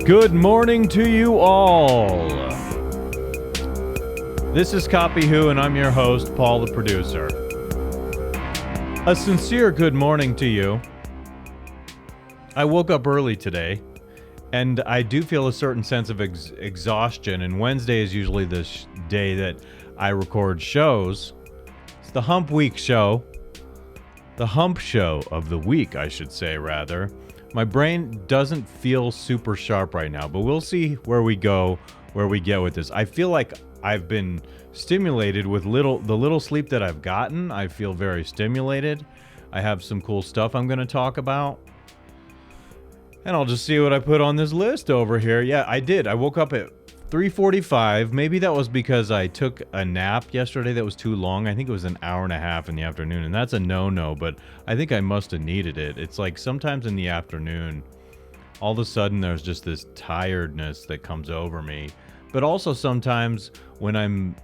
Good morning to you all. This is Copy Who, and I'm your host, Paul the producer. A sincere good morning to you. I woke up early today, and I do feel a certain sense of exhaustion, and Wednesday is usually the day that I record shows. It's the Hump Week show. The Hump show of the week, I should say, rather. My brain doesn't feel super sharp right now, but we'll see where we go, where we get with this. I feel like I've been stimulated with the little sleep that I've gotten. I feel very stimulated. I have some cool stuff I'm going to talk about. And I'll just see what I put on this list over here. Yeah, I did. I woke up at 3:45. Maybe that was because I took a nap yesterday that was too long. I think it was an hour and a half in the afternoon, and that's a no-no, but I think I must have needed it. It's like sometimes in the afternoon, all of a sudden there's just this tiredness that comes over me. But also sometimes when I'm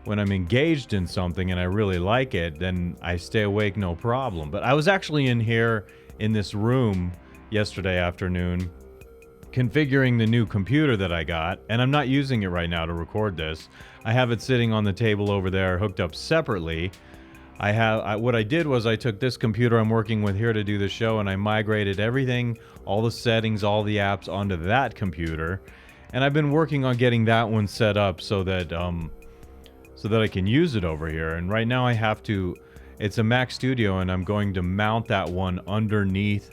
engaged in something and I really like it, then I stay awake no problem. But I was actually in here in this room yesterday afternoon configuring the new computer that I got, and I'm not using it right now to record this. I have it sitting on the table over there hooked up separately. What I did was I took this computer I'm working with here to do the show, and I migrated everything, all the settings, all the apps onto that computer, and I've been working on getting that one set up so that I can use it over here. And right now it's a Mac Studio, and I'm going to mount that one underneath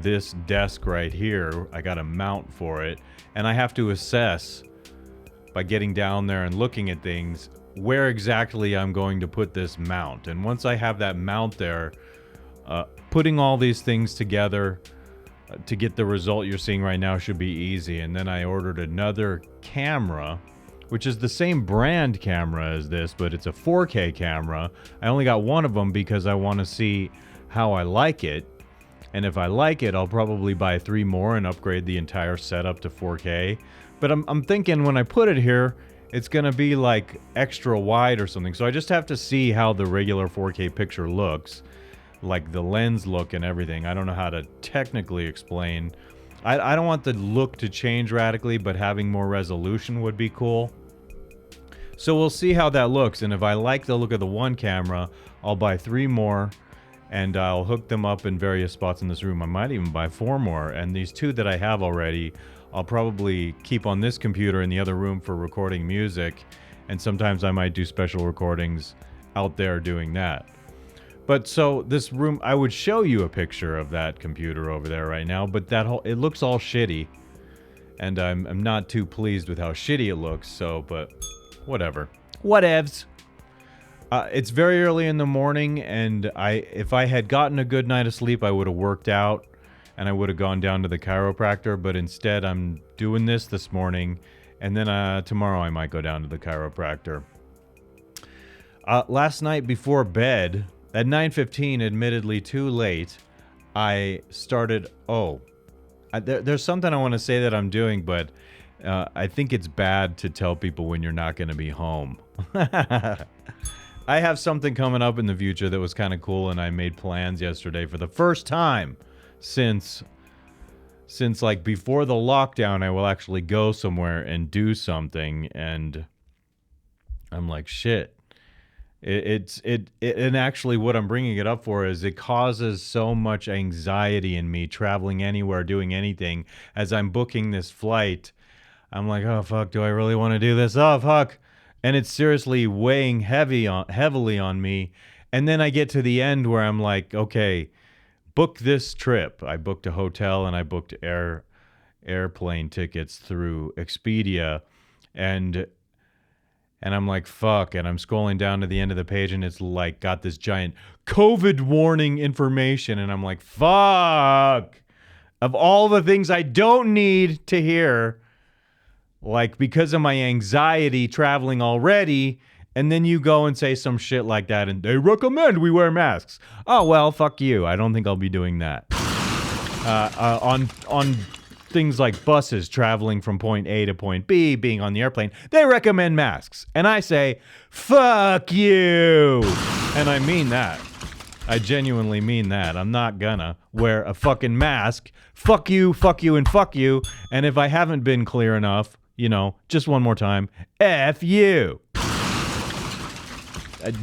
this desk right here. I got a mount for it, and I have to assess by getting down there and looking at things where exactly I'm going to put this mount. And once I have that mount there, putting all these things together to get the result you're seeing right now should be easy. And then I ordered another camera, which is the same brand camera as this, but it's a 4K camera. I only got one of them because I want to see how I like it. And if I like it, I'll probably buy 3 more and upgrade the entire setup to 4K. But I'm thinking when I put it here, it's going to be like extra wide or something. So I just have to see how the regular 4K picture looks, like the lens look and everything. I don't know how to technically explain. I don't want the look to change radically, but having more resolution would be cool. So we'll see how that looks. And if I like the look of the one camera, I'll buy 3 more. And I'll hook them up in various spots in this room. I might even buy 4 more. And these 2 that I have already, I'll probably keep on this computer in the other room for recording music. And sometimes I might do special recordings out there doing that. But so this room, I would show you a picture of that computer over there right now, but it looks all shitty. And I'm not too pleased with how shitty it looks, but whatever. Whatevs. It's very early in the morning, and if I had gotten a good night of sleep, I would have worked out, and I would have gone down to the chiropractor, but instead I'm doing this morning, and then tomorrow I might go down to the chiropractor. Last night before bed, at 9:15, admittedly too late, I started, there's something I want to say that I'm doing, but I think it's bad to tell people when you're not going to be home. I have something coming up in the future that was kind of cool, and I made plans yesterday for the first time since like before the lockdown. I will actually go somewhere and do something, and I'm like, shit. And actually what I'm bringing it up for is it causes so much anxiety in me traveling anywhere, doing anything. As I'm booking this flight, I'm like, oh, fuck, do I really want to do this? Oh, fuck. And it's seriously weighing heavily on me. And then I get to the end where I'm like, okay, book this trip. I booked a hotel and I booked airplane tickets through Expedia. And I'm like, fuck. And I'm scrolling down to the end of the page, and it's like got this giant COVID warning information. And I'm like, fuck. Of all the things I don't need to hear, like because of my anxiety traveling already, and then you go and say some shit like that, and they recommend we wear masks. Oh, well, fuck you. I don't think I'll be doing that. On things like buses traveling from point A to point B, being on the airplane, they recommend masks. And I say, fuck you. And I mean that. I genuinely mean that. I'm not gonna wear a fucking mask. Fuck you, and fuck you. And if I haven't been clear enough, just one more time, F you.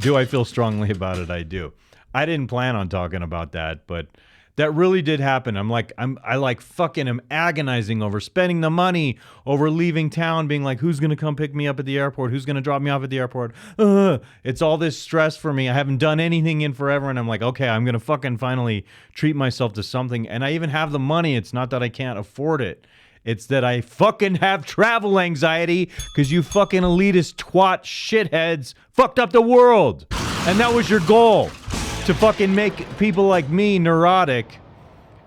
Do I feel strongly about it? I do. I didn't plan on talking about that, but that really did happen. I fucking am agonizing over spending the money, over leaving town, being like, who's going to come pick me up at the airport? Who's going to drop me off at the airport? It's all this stress for me. I haven't done anything in forever. And I'm like, okay, I'm going to fucking finally treat myself to something. And I even have the money. It's not that I can't afford it. It's that I fucking have travel anxiety because you fucking elitist twat shitheads fucked up the world. And that was your goal. To fucking make people like me neurotic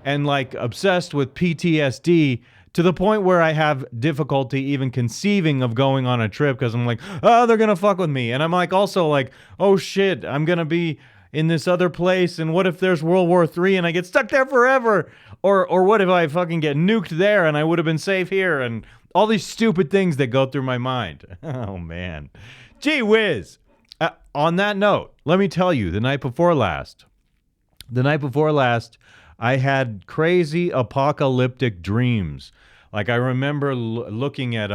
and like obsessed with PTSD to the point where I have difficulty even conceiving of going on a trip because I'm like, oh, they're going to fuck with me. And I'm like, also like, oh shit, I'm going to be in this other place. And what if there's World War III and I get stuck there forever? Or what if I fucking get nuked there and I would have been safe here? And all these stupid things that go through my mind. Oh man. Gee whiz. On that note, let me tell you, the night before last, I had crazy apocalyptic dreams. Like I remember looking at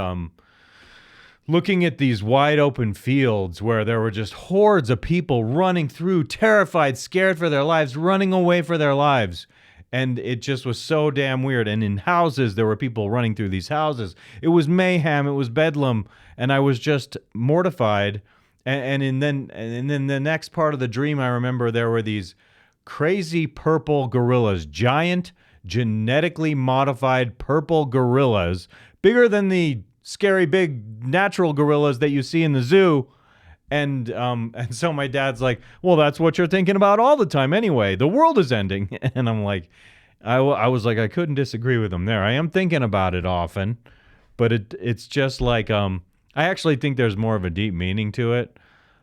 these wide open fields where there were just hordes of people running through, terrified, scared for their lives, running away for their lives. And it just was so damn weird. And in houses, there were people running through these houses. It was mayhem. It was bedlam. And I was just mortified. And then the next part of the dream, I remember there were these crazy purple gorillas, giant, genetically modified purple gorillas, bigger than the scary big natural gorillas that you see in the zoo. And so my dad's like, well, that's what you're thinking about all the time anyway. The world is ending. And I'm like, I was like, I couldn't disagree with him there. I am thinking about it often, but it's just like, I actually think there's more of a deep meaning to it.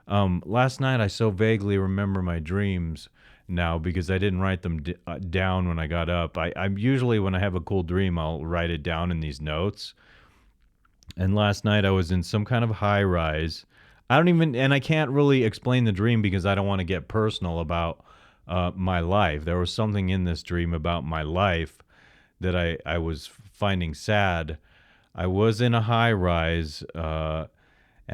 Last night, I so vaguely remember my dreams now because I didn't write them down when I got up. I'm usually, when I have a cool dream, I'll write it down in these notes. And last night, I was in some kind of high rise. And I can't really explain the dream because I don't want to get personal about my life. There was something in this dream about my life that I was finding sad. I was in a high rise, and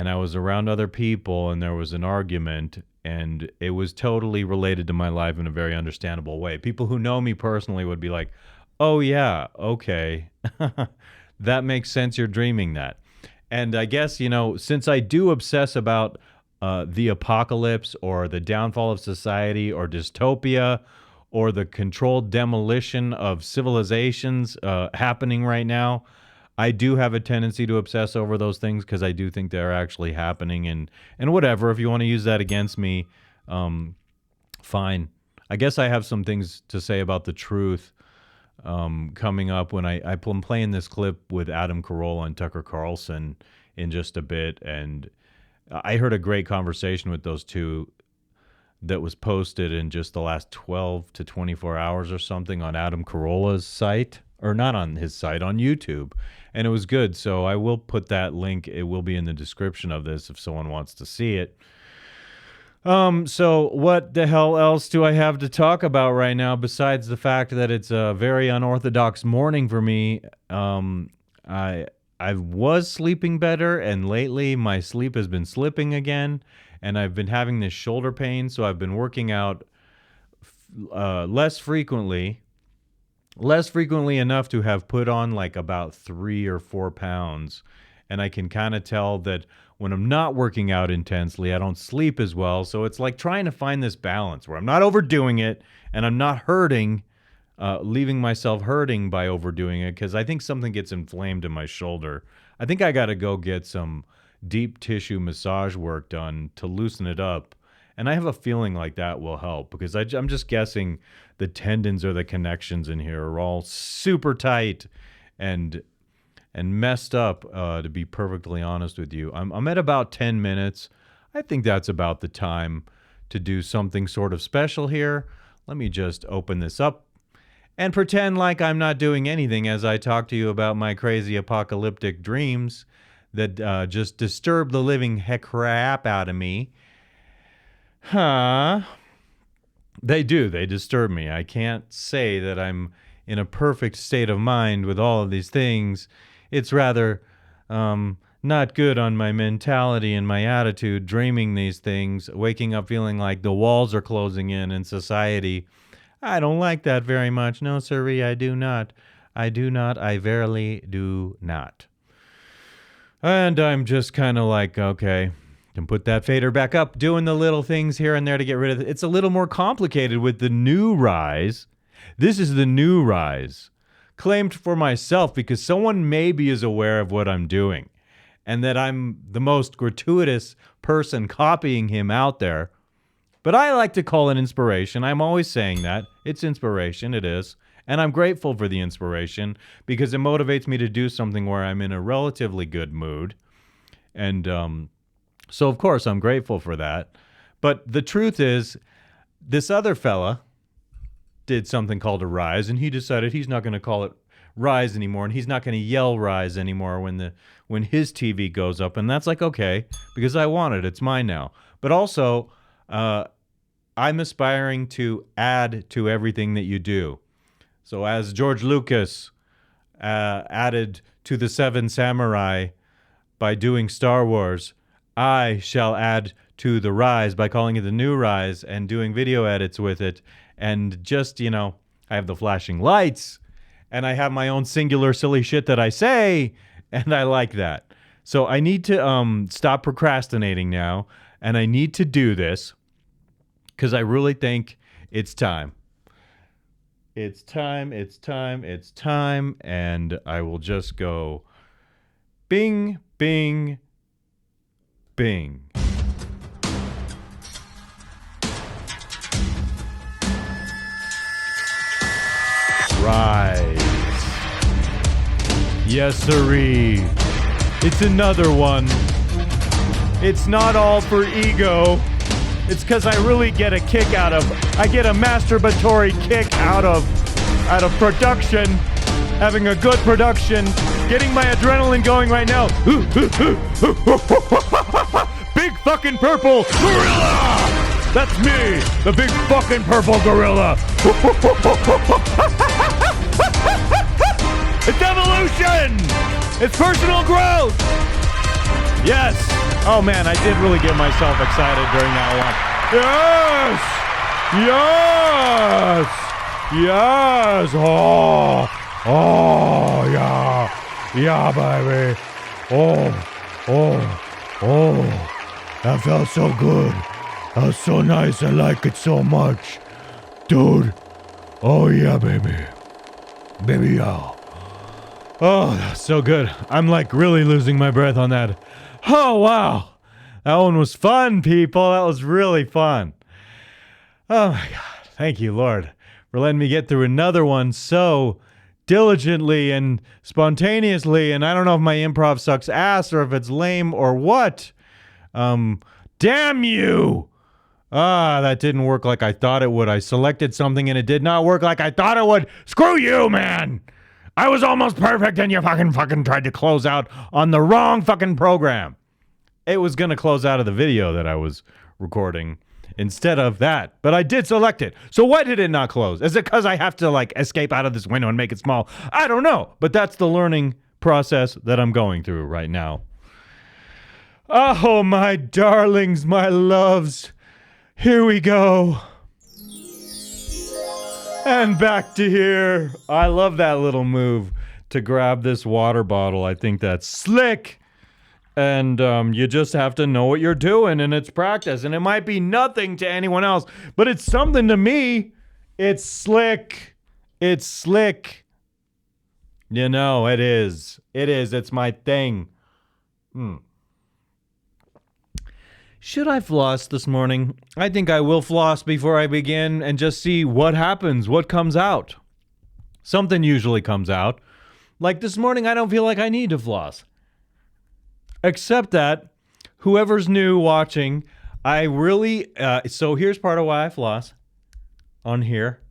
I was around other people, and there was an argument, and it was totally related to my life in a very understandable way. People who know me personally would be like, oh yeah, okay, that makes sense, you're dreaming that. And I guess, since I do obsess about the apocalypse or the downfall of society or dystopia or the controlled demolition of civilizations happening right now, I do have a tendency to obsess over those things because I do think they're actually happening. And whatever, if you want to use that against me, fine. I guess I have some things to say about the truth coming up when I'm playing this clip with Carolla and Tucker Carlson in just a bit. And I heard a great conversation with those two that was posted in just the last 12 to 24 hours or something on Carolla's site. Or not on his site, on YouTube. And it was good. So I will put that link. It will be in the description of this if someone wants to see it. So what the hell else do I have to talk about right now besides the fact that it's a very unorthodox morning for me? I was sleeping better, and lately my sleep has been slipping again, and I've been having this shoulder pain, so I've been working out less frequently enough to have put on like about 3 or 4 pounds. And I can kind of tell that when I'm not working out intensely, I don't sleep as well. So it's like trying to find this balance where I'm not overdoing it and I'm not hurting, leaving myself hurting by overdoing it, because I think something gets inflamed in my shoulder. I think I got to go get some deep tissue massage work done to loosen it up. And I have a feeling like that will help because I'm just guessing the tendons or the connections in here are all super tight and messed up, to be perfectly honest with you. I'm at about 10 minutes. I think that's about the time to do something sort of special here. Let me just open this up and pretend like I'm not doing anything as I talk to you about my crazy apocalyptic dreams that just disturb the living heck crap out of me. Huh? They do. They disturb me. I can't say that I'm in a perfect state of mind with all of these things. It's rather not good on my mentality and my attitude, dreaming these things, waking up feeling like the walls are closing in society. I don't like that very much. No, sirree, I do not. I do not. I verily do not. And I'm just kind of like, okay, can put that fader back up, doing the little things here and there to get rid of it. It's a little more complicated with the new rise. This is the new rise. Claimed for myself because someone maybe is aware of what I'm doing and that I'm the most gratuitous person copying him out there. But I like to call it inspiration. I'm always saying that. It's inspiration. It is. And I'm grateful for the inspiration because it motivates me to do something where I'm in a relatively good mood. And so, of course, I'm grateful for that. But the truth is, this other fella did something called a rise, and he decided he's not going to call it rise anymore, and he's not going to yell rise anymore when his TV goes up. And that's like, okay, because I want it. It's mine now. But also, I'm aspiring to add to everything that you do. So as George Lucas added to the Seven Samurai by doing Star Wars, I shall add to the rise by calling it the new rise and doing video edits with it. And just, I have the flashing lights and I have my own singular silly shit that I say. And I like that. So I need to stop procrastinating now. And I need to do this because I really think it's time. It's time, it's time, it's time. And I will just go bing, bing, bing. Rise. Yes, sirree. It's another one. It's not all for ego. It's because I really get a kick I get a masturbatory kick out of production, having a good production, getting my adrenaline going right now. Big fucking purple gorilla! That's me, the big fucking purple gorilla. It's evolution! It's personal growth! Yes! Oh man, I did really get myself excited during that one. Yes! Yes! Yes! Oh, yeah. Yeah, baby. Oh. That felt so good. That was so nice. I like it so much. Dude. Oh, yeah, baby. Baby, yeah. Oh, that's so good. I'm like really losing my breath on that. Oh, wow. That one was fun, people. That was really fun. Oh, my God. Thank you, Lord, for letting me get through another one so diligently and spontaneously. And I don't know if my improv sucks ass or if it's lame or what. Damn you. That didn't work like I thought it would. I selected something and it did not work like I thought it would. Screw you, man. I was almost perfect and you fucking tried to close out on the wrong fucking program. It was going to close out of the video that I was recording instead of that. But I did select it. So why did it not close? Is it because I have to like escape out of this window and make it small? I don't know. But that's the learning process that I'm going through right now. Oh, my darlings, my loves. Here we go. And back to here. I love that little move to grab this water bottle. I think that's slick. And you just have to know what you're doing, and it's practice. And it might be nothing to anyone else, but it's something to me. It's slick. It's slick. You know, it is. It is. It's my thing. Should I floss this morning? I think I will floss before I begin and just see what happens, what comes out. Something usually comes out. Like this morning, I don't feel like I need to floss. Except that whoever's new watching, I really, so here's part of why I floss on here.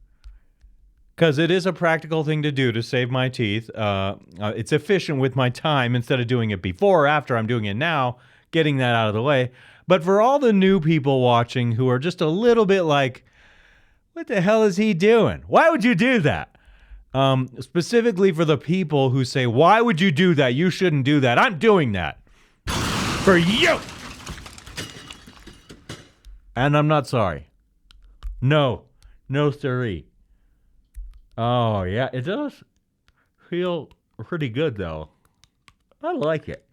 Because it is a practical thing to do to save my teeth. It's efficient with my time instead of doing it before or after. I'm doing it now, getting that out of the way. But for all the new people watching who are just a little bit like, What the hell is he doing? Why would you do that? Specifically for the people who say, why would you do that? You shouldn't do that. I'm doing that. For you. And I'm not sorry. No. No, siree. Oh, yeah. It does feel pretty good, though. I like it.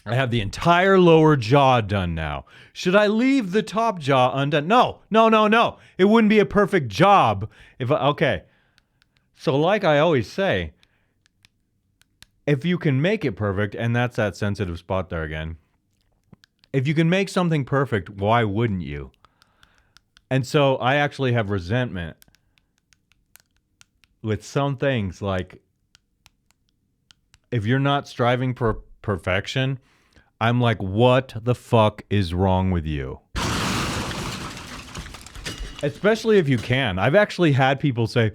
I have the entire lower jaw done now. Should I leave the top jaw undone? No. It wouldn't be a perfect job if okay. So like I always say, if you can make it perfect, and that's that sensitive spot there again, if you can make something perfect, why wouldn't you? And so I actually have resentment with some things, like if you're not striving for perfection, I'm like, what the fuck is wrong with you? Especially if you can. I've actually had people say,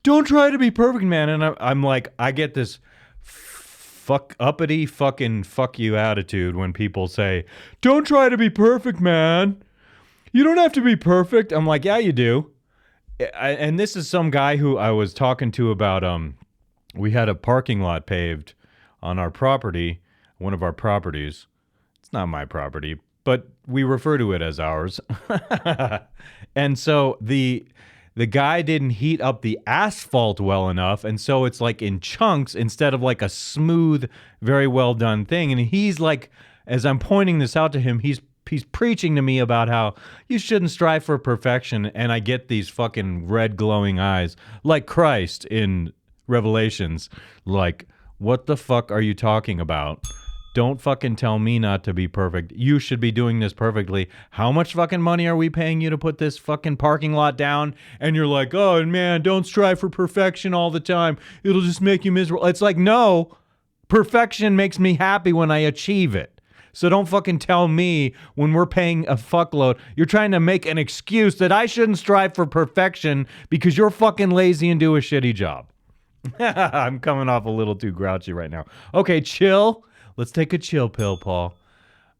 don't try to be perfect, man. And I'm like, I get this uppity fucking fuck you attitude when people say, don't try to be perfect, man. You don't have to be perfect. I'm like, yeah, you do. And this is some guy who I was talking to about, we had a parking lot paved on our property, one of our properties. It's not my property, but we refer to it as ours. And so the guy didn't heat up the asphalt well enough, and so it's like in chunks instead of like a smooth, very well done thing. And he's like, as I'm pointing this out to him, he's preaching to me about how you shouldn't strive for perfection, and I get these fucking red glowing eyes like Christ in Revelations. Like, what the fuck are you talking about? Don't fucking tell me not to be perfect. You should be doing this perfectly. How much fucking money are we paying you to put this fucking parking lot down? And you're like, oh man, don't strive for perfection all the time. It'll just make you miserable. It's like, no, perfection makes me happy when I achieve it. So don't fucking tell me when we're paying a fuckload, you're trying to make an excuse that I shouldn't strive for perfection because you're fucking lazy and do a shitty job. I'm coming off a little too grouchy right now. Okay, chill. Let's take a chill pill, Paul.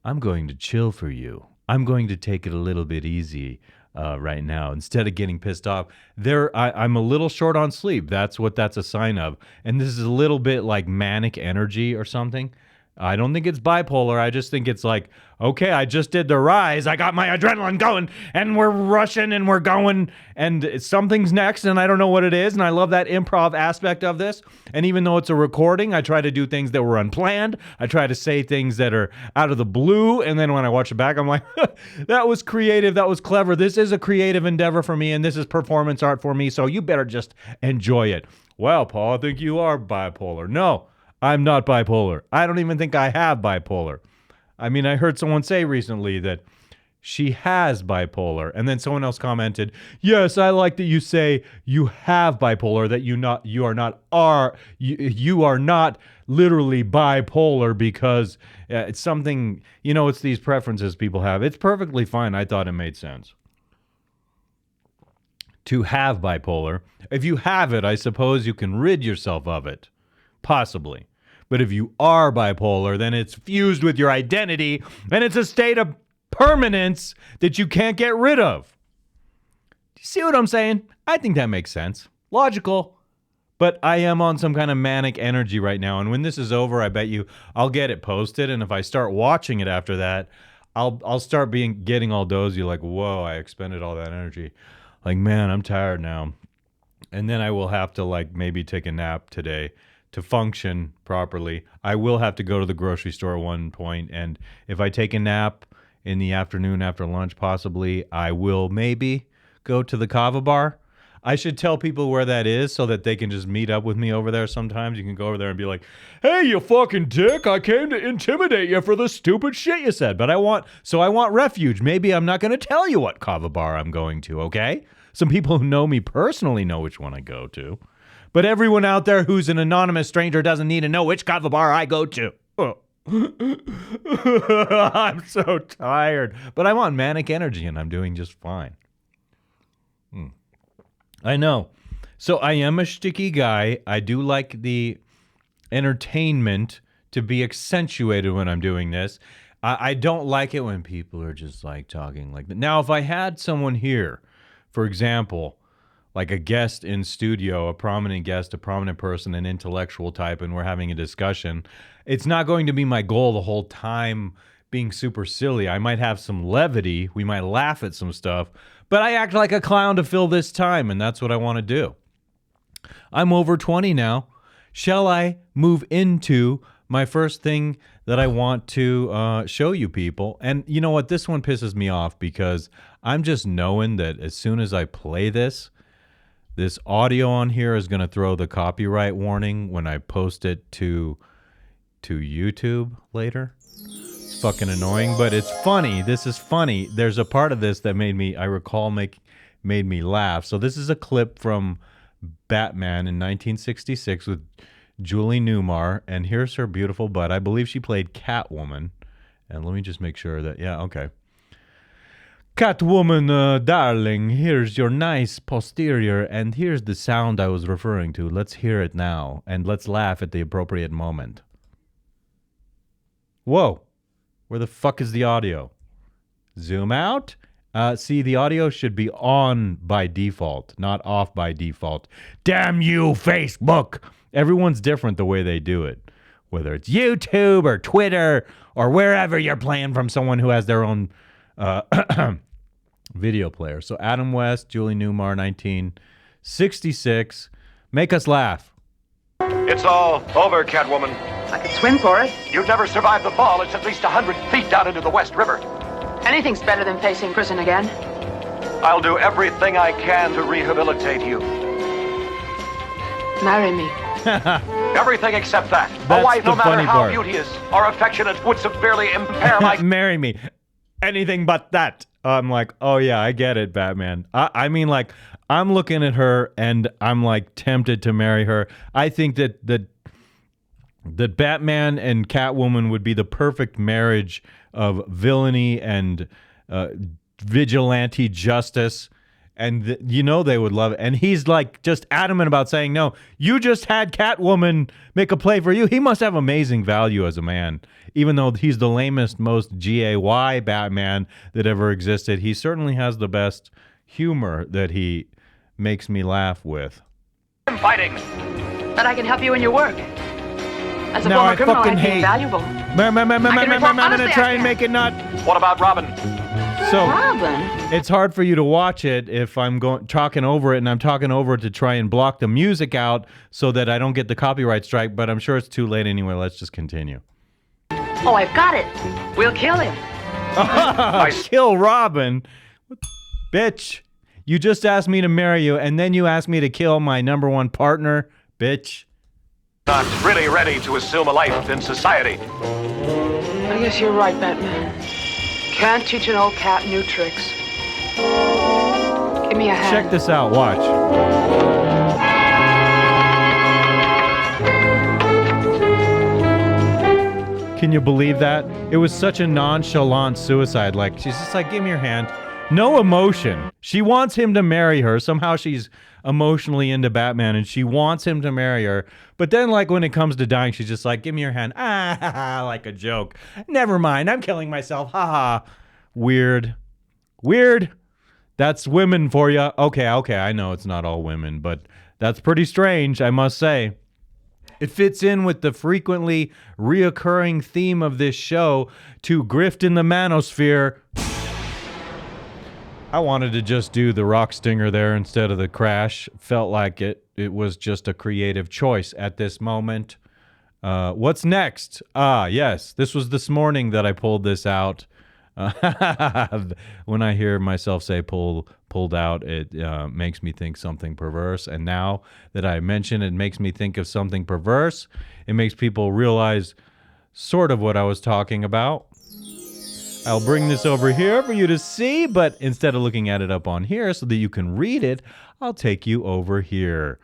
I'm going to chill for you. I'm going to take it a little bit easy right now. Instead of getting pissed off, I'm a little short on sleep. That's what that's a sign of. And this is a little bit like manic energy or something. I don't think it's bipolar. I just think it's like, okay, I just did the rise. I got my adrenaline going, and we're rushing, and we're going, and something's next, and I don't know what it is, and I love that improv aspect of this. And even though it's a recording, I try to do things that were unplanned. I try to say things that are out of the blue, and then when I watch it back, I'm like, that was creative, that was clever. This is a creative endeavor for me, and this is performance art for me, so you better just enjoy it. Well, Paul, I think you are bipolar. No. I'm not bipolar. I don't even think I have bipolar. I mean, I heard someone say recently that she has bipolar, and then someone else commented, yes, I like that you say you have bipolar, that you are not literally bipolar because it's something, it's these preferences people have. It's perfectly fine. I thought it made sense to have bipolar. If you have it, I suppose you can rid yourself of it. Possibly. But if you are bipolar, then it's fused with your identity, and it's a state of permanence that you can't get rid of. Do you see what I'm saying? I think that makes sense. Logical. But I am on some kind of manic energy right now, and when this is over, I bet you I'll get it posted, and if I start watching it after that, I'll start getting all dozy, like, whoa, I expended all that energy. Like, man, I'm tired now. And then I will have to, like, maybe take a nap today to function properly. I will have to go to the grocery store at one point, and if I take a nap in the afternoon after lunch, possibly, I will maybe go to the Kava bar. I should tell people where that is so that they can just meet up with me over there sometimes. You can go over there and be like, hey, you fucking dick, I came to intimidate you for the stupid shit you said, but I want refuge. Maybe I'm not going to tell you what Kava bar I'm going to, okay? Some people who know me personally know which one I go to. But everyone out there who's an anonymous stranger doesn't need to know which kava bar I go to. Oh. I'm so tired. But I'm on manic energy, and I'm doing just fine. I know. So I am a shticky guy. I do like the entertainment to be accentuated when I'm doing this. I don't like it when people are just like talking like that. Now, if I had someone here For example, like a guest in studio, a prominent guest, a prominent person, an intellectual type, and we're having a discussion, it's not going to be my goal the whole time being super silly. I might have some levity. We might laugh at some stuff, but I act like a clown to fill this time, and that's what I want to do. I'm over 20 now. Shall I move into my first thing that I want to show you people? And you know what? This one pisses me off because I'm just knowing that as soon as I play this audio on here is going to throw the copyright warning when I post it to YouTube later. It's fucking annoying, but it's funny. This is funny. There's a part of this that made me laugh. So this is a clip from Batman in 1966 with Julie Newmar, and here's her beautiful butt. I believe she played Catwoman. And let me just make sure that, yeah, okay. Catwoman, darling, here's your nice posterior, and here's the sound I was referring to. Let's hear it now, and let's laugh at the appropriate moment. Whoa, where the fuck is the audio? Zoom out. See, the audio should be on by default, not off by default. Damn you, Facebook! Everyone's different the way they do it. Whether it's YouTube or Twitter or wherever you're playing from someone who has their own video player. So Adam West, Julie Newmar, 1966. Make us laugh. It's all over, Catwoman. I could swim for it. You'd never survive the fall. It's at least 100 feet down into the West River. Anything's better than facing prison again. I'll do everything I can to rehabilitate you. Marry me. Everything except that. That's a wife, no the matter funny how part. beauteous or affectionate, would severely impair my... Marry me. Anything but that. I'm like, oh yeah, I get it, Batman. I mean, like, I'm looking at her and I'm like tempted to marry her. I think that Batman and Catwoman would be the perfect marriage of villainy and vigilante justice. And they would love it. And he's like just adamant about saying, no, you just had Catwoman make a play for you. He must have amazing value as a man. Even though he's the lamest, most gay Batman that ever existed, he certainly has the best humor that he makes me laugh with. I'm fighting. But I can help you in your work. As a No, former I criminal, fucking I'd be hate- invaluable. I'm gonna try and make it not... What about Robin? So Robin? it's hard for you to watch it if I'm talking over it, and I'm talking over it to try and block the music out so that I don't get the copyright strike, but I'm sure it's too late anyway. Let's just continue. Oh, I've got it. We'll kill him. Kill Robin? Bitch, you just asked me to marry you, and then you asked me to kill my number one partner? Bitch. Not really ready to assume a life in society. I guess you're right, Batman. Can't teach an old cat new tricks. Give me a hand. Check this out, watch. Can you believe that? It was such a nonchalant suicide. Like, she's just like, give me your hand. No emotion. She wants him to marry her. Somehow she's emotionally into Batman and she wants him to marry her. But then, like, when it comes to dying, she's just like, give me your hand. Like a joke. Never mind. I'm killing myself. Ha. Weird. That's women for you. Okay. I know it's not all women, but that's pretty strange, I must say. It fits in with the frequently reoccurring theme of this show to grift in the manosphere. I wanted to just do the rock stinger there instead of the crash. Felt like it. It was just a creative choice at this moment. What's next? Yes. This was this morning that I pulled this out. When I hear myself say pulled out, it makes me think something perverse. And now that I mention it makes me think of something perverse, it makes people realize sort of what I was talking about. I'll bring this over here for you to see, but instead of looking at it up on here so that you can read it, I'll take you over here.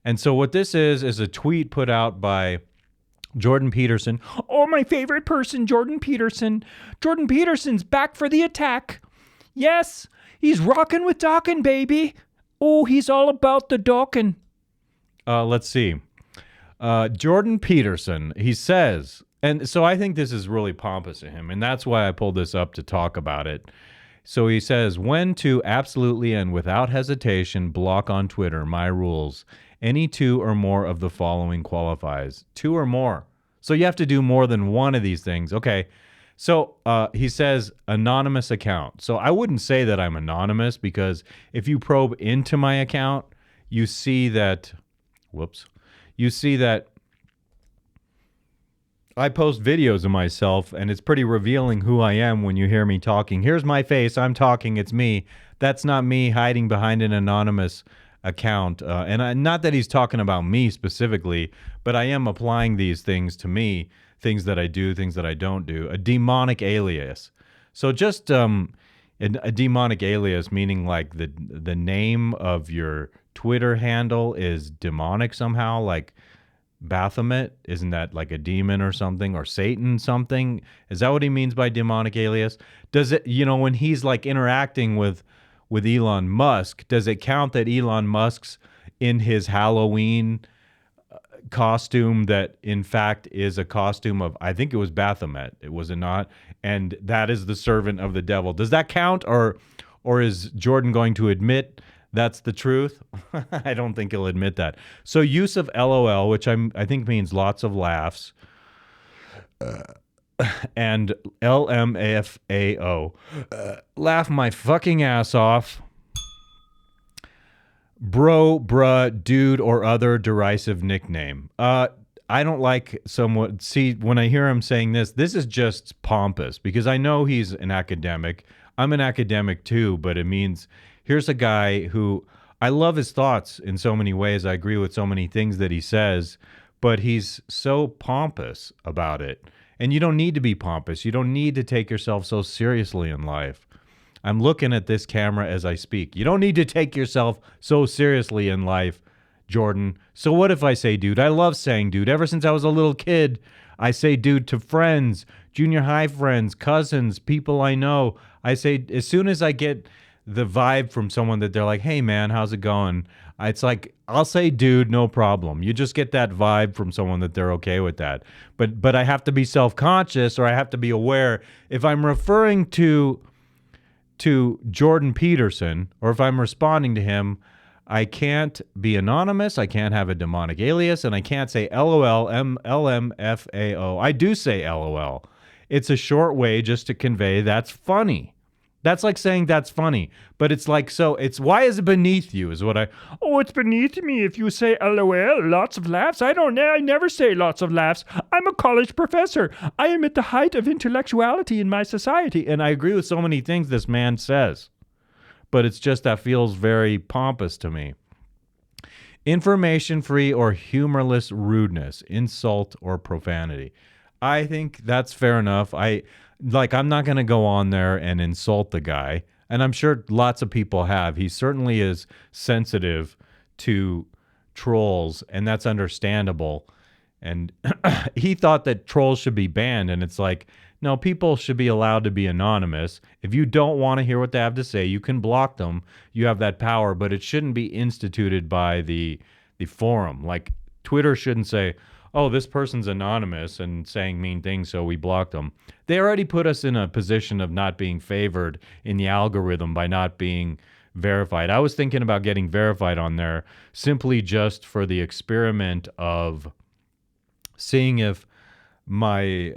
And so what this is a tweet put out by Jordan Peterson. Oh, my favorite person, Jordan Peterson. Jordan Peterson's back for the attack. Yes, he's rocking with Dawkin, baby. Oh, he's all about the Dawkin. Let's see. Jordan Peterson, he says, and so I think this is really pompous of him, and that's why I pulled this up to talk about it. So he says, when to absolutely and without hesitation block on Twitter, my rules. Any two or more of the following qualifies. Two or more. So you have to do more than one of these things. Okay. So he says anonymous account. So I wouldn't say that I'm anonymous, because if you probe into my account, you see that, you see that I post videos of myself, and it's pretty revealing who I am when you hear me talking. Here's my face. I'm talking. It's me. That's not me hiding behind an anonymous account. Not that he's talking about me specifically, but I am applying these things to me, things that I do, things that I don't do. A demonic alias. So just a demonic alias, meaning like the name of your Twitter handle is demonic somehow, like Baphomet, isn't that like a demon or something, or Satan something? Is that what he means by demonic alias? Does it, when he's like interacting with Elon Musk, does it count that Elon Musk's in his Halloween costume that in fact is a costume of, I think it was Baphomet, was it not? And that is the servant of the devil. Does that count, or is Jordan going to admit that's the truth? I don't think he'll admit that. So use of LOL, which I think means lots of laughs, and LMFAO, laugh my fucking ass off. Bro, bruh, dude, or other derisive nickname. I don't like someone. See, when I hear him saying this is just pompous, because I know he's an academic. I'm an academic too, but it means here's a guy who, I love his thoughts in so many ways. I agree with so many things that he says, but he's so pompous about it. And you don't need to be pompous. You don't need to take yourself so seriously in life. I'm looking at this camera as I speak. You don't need to take yourself so seriously in life, Jordan. So what if I say dude? I love saying dude. Ever since I was a little kid, I say dude to friends, junior high friends, cousins, people I know. I say, as soon as I get the vibe from someone that they're like, hey man, how's it going? It's like, I'll say dude, no problem. You just get that vibe from someone that they're okay with that. But I have to be self-conscious, or I have to be aware if I'm referring to Jordan Peterson, or if I'm responding to him, I can't be anonymous, I can't have a demonic alias, and I can't say LOL, LMFAO. I do say LOL. It's a short way just to convey that's funny. That's like saying that's funny, but it's like, so it's, why is it beneath you is what it's beneath me if you say LOL, lots of laughs. I never say lots of laughs. I'm a college professor. I am at the height of intellectuality in my society. And I agree with so many things this man says, but it's just that feels very pompous to me. Information-free or humorless rudeness, insult, or profanity. I think that's fair enough. I'm not going to go on there and insult the guy. And I'm sure lots of people have. He certainly is sensitive to trolls, and that's understandable. And he thought that trolls should be banned. And it's like, no, people should be allowed to be anonymous. If you don't want to hear what they have to say, you can block them. You have that power, but it shouldn't be instituted by the forum. Like, Twitter shouldn't say, oh, this person's anonymous and saying mean things, so we blocked them. They already put us in a position of not being favored in the algorithm by not being verified. I was thinking about getting verified on there simply just for the experiment of seeing if my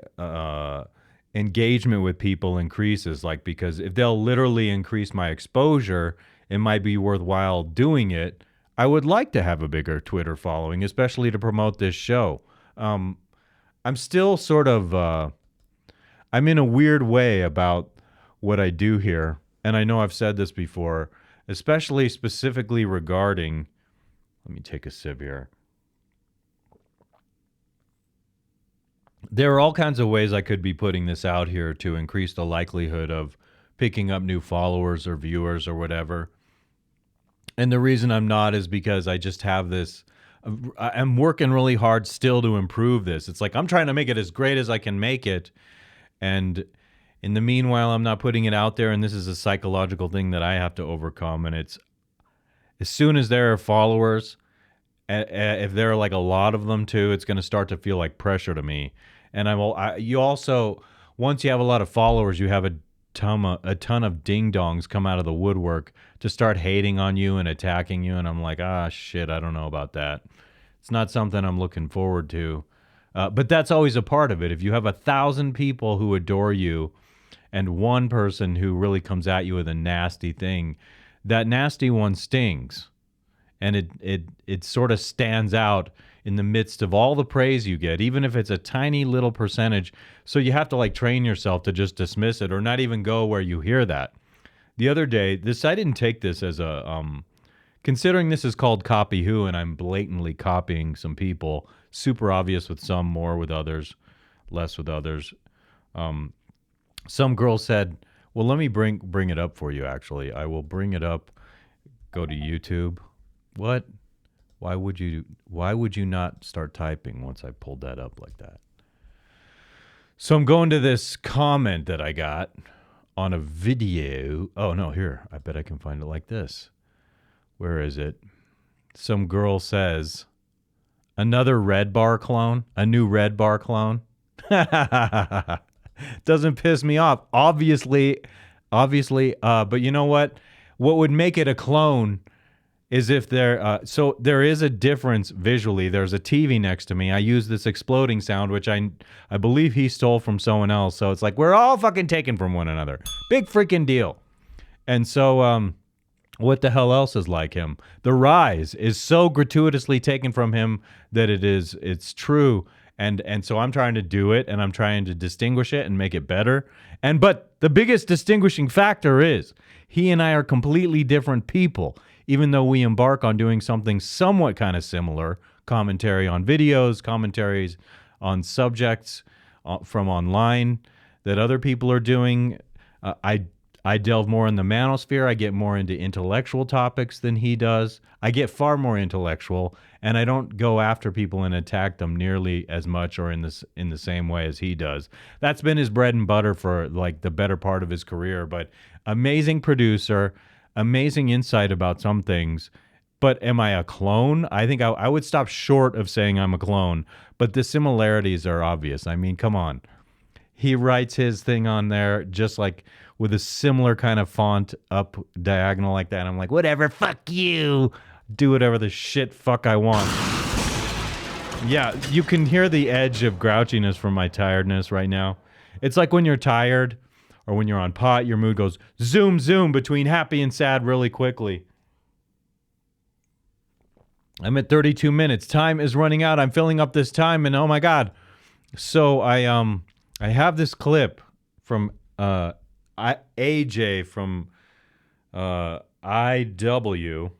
engagement with people increases. Like, because if they'll literally increase my exposure, it might be worthwhile doing it. I would like to have a bigger Twitter following, especially to promote this show. I'm still sort of, I'm in a weird way about what I do here. And I know I've said this before, especially specifically regarding, let me take a sip here. There are all kinds of ways I could be putting this out here to increase the likelihood of picking up new followers or viewers or whatever. And the reason I'm not is because I just have this, I'm working really hard still to improve this. It's like I'm trying to make it as great as I can make it. And in the meanwhile, I'm not putting it out there. And this is a psychological thing that I have to overcome. And it's, as soon as there are followers, if there are like a lot of them too, it's going to start to feel like pressure to me. And you also, once you have a lot of followers, you have ton of ding-dongs come out of the woodwork to start hating on you and attacking you, and I'm like, shit, I don't know about that. It's not something I'm looking forward to. But that's always a part of it. If you have 1,000 people who adore you and one person who really comes at you with a nasty thing, that nasty one stings. And it sort of stands out in the midst of all the praise you get, even if it's a tiny little percentage. So you have to like train yourself to just dismiss it or not even go where you hear that. The other day, I didn't take this as a, considering this is called Copy Who, and I'm blatantly copying some people, super obvious with some, more with others, less with others. Some girl said, well, let me bring it up for you, actually. I will bring it up. Go to YouTube. What? Why would you not start typing once I pulled that up like that? So I'm going to this comment that I got on a video. Oh, no, here. I bet I can find it like this. Where is it? Some girl says, another Red Bar clone? A new Red Bar clone? Doesn't piss me off. Obviously, but you know what? What would make it a clone is if so there is a difference visually. There's a TV next to me. I use this exploding sound, which I believe he stole from someone else. So it's like, we're all fucking taken from one another. Big freaking deal. And so, what the hell else is like him? The Rise is so gratuitously taken from him that it's true. And so I'm trying to do it, and I'm trying to distinguish it and make it better. But the biggest distinguishing factor is he and I are completely different people, even though we embark on doing something somewhat kind of similar, commentary on videos, commentaries on subjects from online that other people are doing. I delve more in the manosphere. I get more into intellectual topics than he does. I get far more intellectual, and I don't go after people and attack them nearly as much or in the same way as he does. That's been his bread and butter for like the better part of his career. But amazing producer, amazing insight about some things. But am I a clone? I think I would stop short of saying I'm a clone, but the similarities are obvious. I mean, come on. He writes his thing on there just like with a similar kind of font up diagonal like that. I'm like, whatever, fuck you. Do whatever the shit fuck I want. Yeah, you can hear the edge of grouchiness from my tiredness right now. It's like when you're tired or when you're on pot, your mood goes zoom, zoom between happy and sad really quickly. I'm at 32 minutes. Time is running out. I'm filling up this time, and oh my God. So I have this clip from AJ from IW,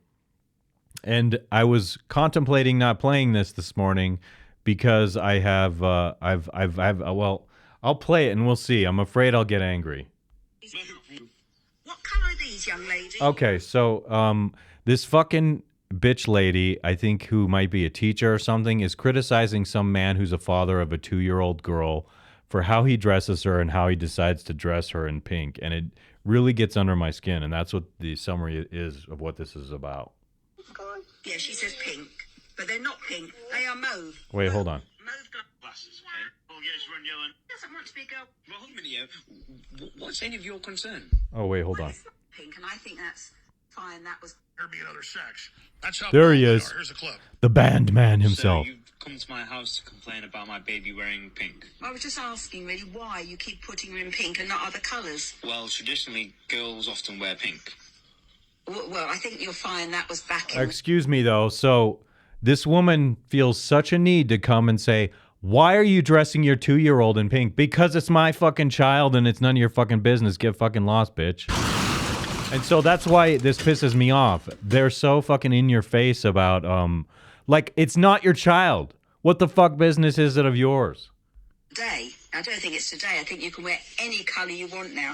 and I was contemplating not playing this morning because I have well, I'll play it and we'll see. I'm afraid I'll get angry. What color are these, young lady? Okay, so this fucking bitch lady, I think, who might be a teacher or something, is criticizing some man who's a father of a 2-year-old girl for how he dresses her and how he decides to dress her in pink. And it really gets under my skin, and that's what the summary is of what this is about. Yeah, she says pink, but they're not pink. They are mauve. Wait, hold on. Mauve glasses. Oh, yes, run yellow. Doesn't want to be a girl. Well, hold a minute. What's any of your concern? Oh, wait, hold on. It's not pink, and I think that's fine. That was... There be another sex. That's how There he is. Here's a clip. The band man himself. So you've come to my house to complain about my baby wearing pink? I was just asking, really, why you keep putting her in pink and not other colours. Well, traditionally, girls often wear pink. Well, I think you'll find that was back in... Excuse me, though. So this woman feels such a need to come and say, why are you dressing your 2-year-old in pink? Because it's my fucking child and it's none of your fucking business. Get fucking lost, bitch. And so that's why this pisses me off. They're so fucking in your face about, like, it's not your child. What the fuck business is it of yours? Today. I don't think it's today. I think you can wear any colour you want now.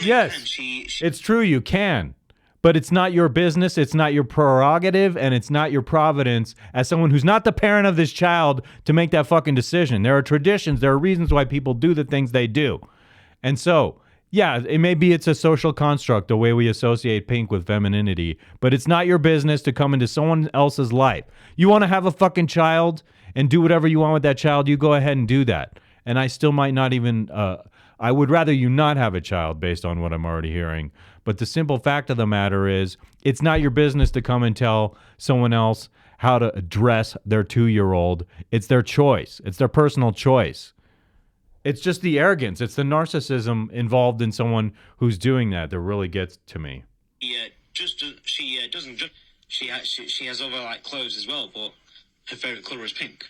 Yes, it's true, you can. But it's not your business, it's not your prerogative, and it's not your providence as someone who's not the parent of this child to make that fucking decision. There are traditions, there are reasons why people do the things they do. And so, yeah, it's a social construct, the way we associate pink with femininity, but it's not your business to come into someone else's life. You want to have a fucking child and do whatever you want with that child, you go ahead and do that. And I still might not even I would rather you not have a child based on what I'm already hearing. But the simple fact of the matter is, it's not your business to come and tell someone else how to address their 2-year-old. It's their choice. It's their personal choice. It's just the arrogance. It's the narcissism involved in someone who's doing that really gets to me. Yeah, she doesn't just. She has other like clothes as well, but her favorite color is pink.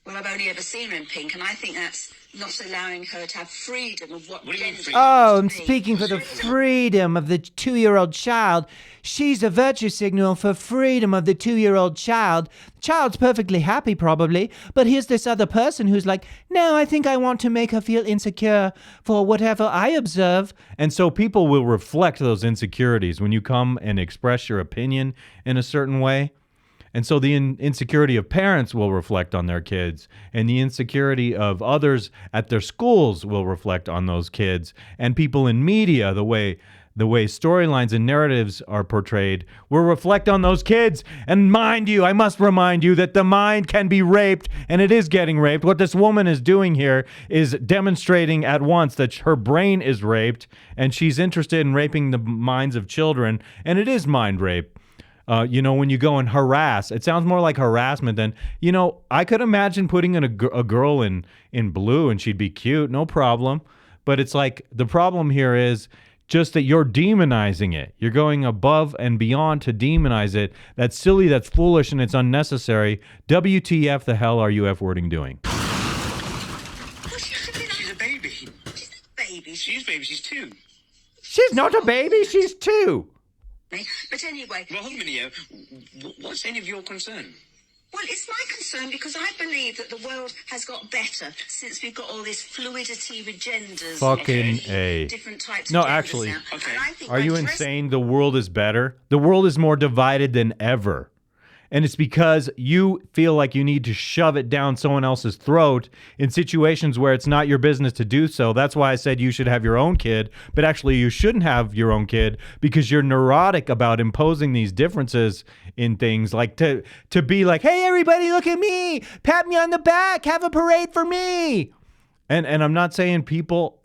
Well, I've only ever seen her in pink, and I think that's not allowing her to have freedom of what What do you mean gender freedom? Oh, I'm she wants to be. speaking for the freedom of the 2-year-old child. She's a virtue signal for freedom of the 2-year-old child. The child's perfectly happy, probably, but here's this other person who's like, no, I think I want to make her feel insecure for whatever I observe. And so people will reflect those insecurities when you come and express your opinion in a certain way. And so the insecurity of parents will reflect on their kids, and the insecurity of others at their schools will reflect on those kids, and people in media, the way storylines and narratives are portrayed, will reflect on those kids. And mind you, I must remind you that the mind can be raped, and it is getting raped. What this woman is doing here is demonstrating at once that her brain is raped, and she's interested in raping the minds of children, and it is mind rape. When you go and harass, it sounds more like harassment than, I could imagine putting in a girl in blue and she'd be cute, no problem. But it's like, the problem here is just that you're demonizing it. You're going above and beyond to demonize it. That's silly, that's foolish, and it's unnecessary. WTF the hell are you F-wording doing? She's a baby. She's a baby. She's baby. She's 2. She's not a baby, she's 2. But anyway, Well, hold on a minute. What's any of your concern? well, it's my concern because I believe that the world has got better since we've got all this fluidity with genders. Fucking and A. Different types No, of genders actually. now. Okay. And I think Are by you dressing- insane? The world is better. The world is more divided than ever. And it's because you feel like you need to shove it down someone else's throat in situations where it's not your business to do so. That's why I said you should have your own kid, but actually you shouldn't have your own kid because you're neurotic about imposing these differences in things, like to be like, hey, everybody, look at me, pat me on the back, have a parade for me. And I'm not saying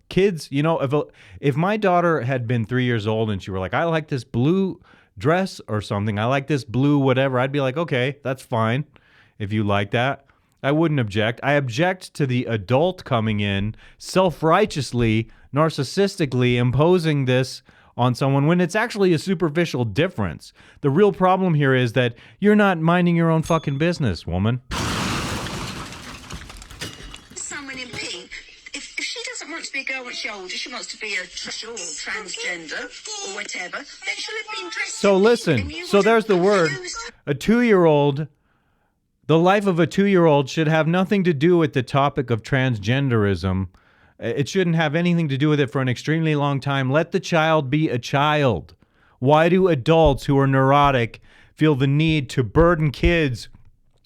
kids, if my daughter had been 3 years old and she were like, I like this blue dress or something, I like this blue whatever, I'd be like, okay, that's fine if you like that. I wouldn't object. I object to the adult coming in self-righteously, narcissistically imposing this on someone when it's actually a superficial difference. The real problem here is that you're not minding your own fucking business, woman. someone in pink, if she doesn't want to be a girl when she's older, she wants to be a transgender or whatever, then she'll have been dressed So in pink, listen, and you so would there's the have word. used- A 2-year-old, the life of a 2-year-old should have nothing to do with the topic of transgenderism. It shouldn't have anything to do with it for an extremely long time. Let the child be a child. Why do adults who are neurotic feel the need to burden kids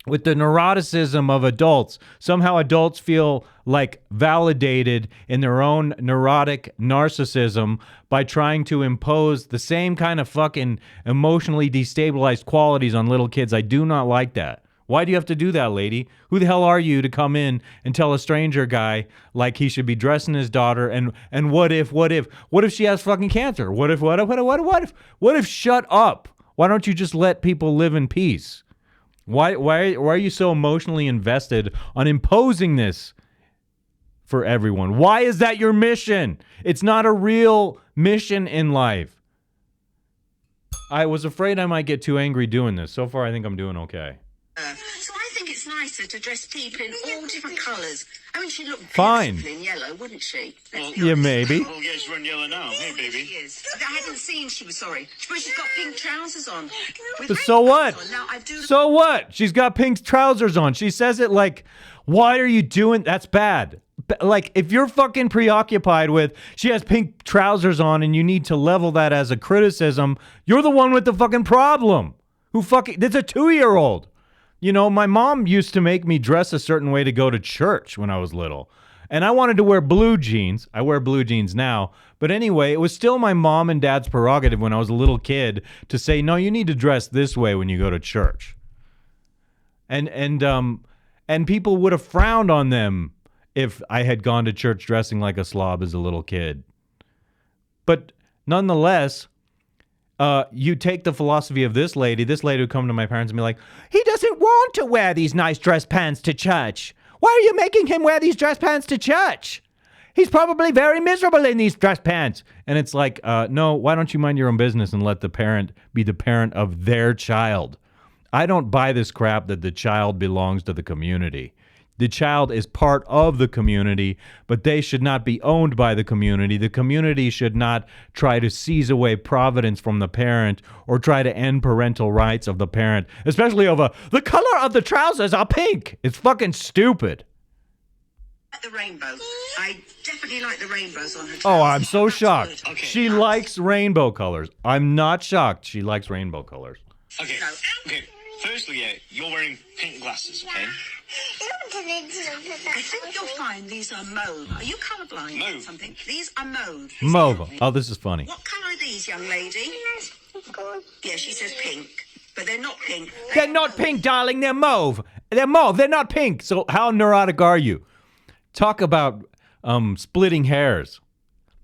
with the neuroticism of adults? Somehow adults feel like validated in their own neurotic narcissism by trying to impose the same kind of fucking emotionally destabilized qualities on little kids. I do not like that. Why do you have to do that, lady? Who the hell are you to come in and tell a stranger guy like he should be dressing his daughter? And what if she has fucking cancer? What if shut up? Why don't you just let people live in peace? Why are you so emotionally invested on imposing this for everyone? Why is that your mission? It's not a real mission in life. I was afraid I might get too angry doing this. So far, I think I'm doing okay. So I think it's nicer to dress people in all different colours. I mean, she'd look Fine. beautiful in yellow, wouldn't she? Let's be Yeah, honest. maybe. Oh, yeah, she's wearing yellow now. Hey, baby. She is. I hadn't seen she was sorry. But she's got pink trousers on. With But red so what? colours on. Now, I do So what? She's got pink trousers on. She says it like, why are you doing? That's bad. Like, if you're fucking preoccupied with she has pink trousers on and you need to level that as a criticism, you're the one with the fucking problem. It's a 2-year-old. My mom used to make me dress a certain way to go to church when I was little. And I wanted to wear blue jeans. I wear blue jeans now. But anyway, it was still my mom and dad's prerogative when I was a little kid to say, no, you need to dress this way when you go to church. And people would have frowned on them if I had gone to church dressing like a slob as a little kid. But nonetheless, you take the philosophy of this lady would come to my parents and be like, he doesn't want to wear these nice dress pants to church. Why are you making him wear these dress pants to church? He's probably very miserable in these dress pants. And it's like, no, why don't you mind your own business and let the parent be the parent of their child? I don't buy this crap that the child belongs to the community. The child is part of the community, but they should not be owned by the community. The community should not try to seize away providence from the parent or try to end parental rights of the parent, especially over the color of the trousers are pink. It's fucking stupid. The rainbow. I definitely like the rainbows on her. Oh, I'm so That's shocked. good. Okay. She likes rainbow colors. I'm not shocked she likes rainbow colors. Okay. No. Okay. Firstly, you're wearing pink glasses, okay? I think you'll find these are mauve. Are you colourblind or Mauve. something? These are mauve. Mauve. Oh, this is funny. What colour are these, young lady? Yeah, she says pink, but they're not pink. They're not pink, darling. They're mauve. They're mauve. They're not pink. So how neurotic are you? Talk about splitting hairs.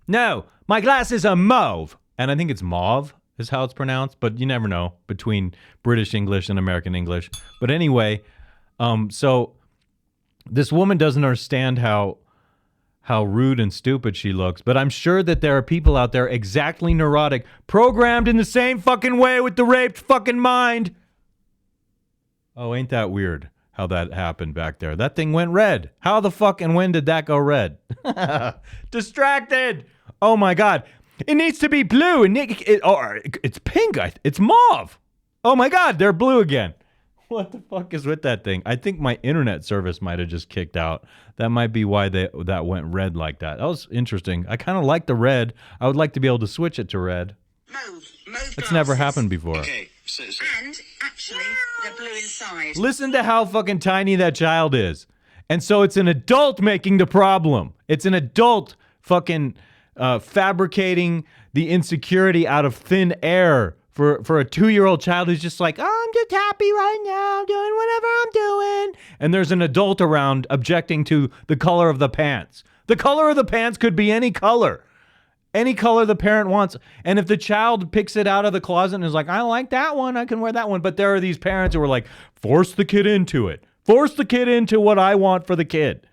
No, my glasses are mauve. And I think it's mauve is how it's pronounced, but you never know between British English and American English. But anyway, so this woman doesn't understand how rude and stupid she looks, but I'm sure that there are people out there exactly neurotic, programmed in the same fucking way with the raped fucking mind. Oh, ain't that weird how that happened back there? That thing went red. How the fuck and when did that go red? Distracted. Oh my God. It needs to be blue and it's pink. It's mauve. Oh my God, they're blue again. What the fuck is with that thing? I think my internet service might have just kicked out. That might be why that went red like that. That was interesting. I kind of like the red. I would like to be able to switch it to red. Mauve That's never glasses. happened before. Okay. So And actually, they're blue inside. Listen to how fucking tiny that child is. And so it's an adult making the problem. It's an adult fucking fabricating the insecurity out of thin air for a 2-year-old child who's just like, oh, I'm just happy right now, doing whatever I'm doing. And there's an adult around objecting to the color of the pants. The color of the pants could be any color. Any color the parent wants. And if the child picks it out of the closet and is like, I like that one, I can wear that one. But there are these parents who are like, force the kid into it. Force the kid into what I want for the kid.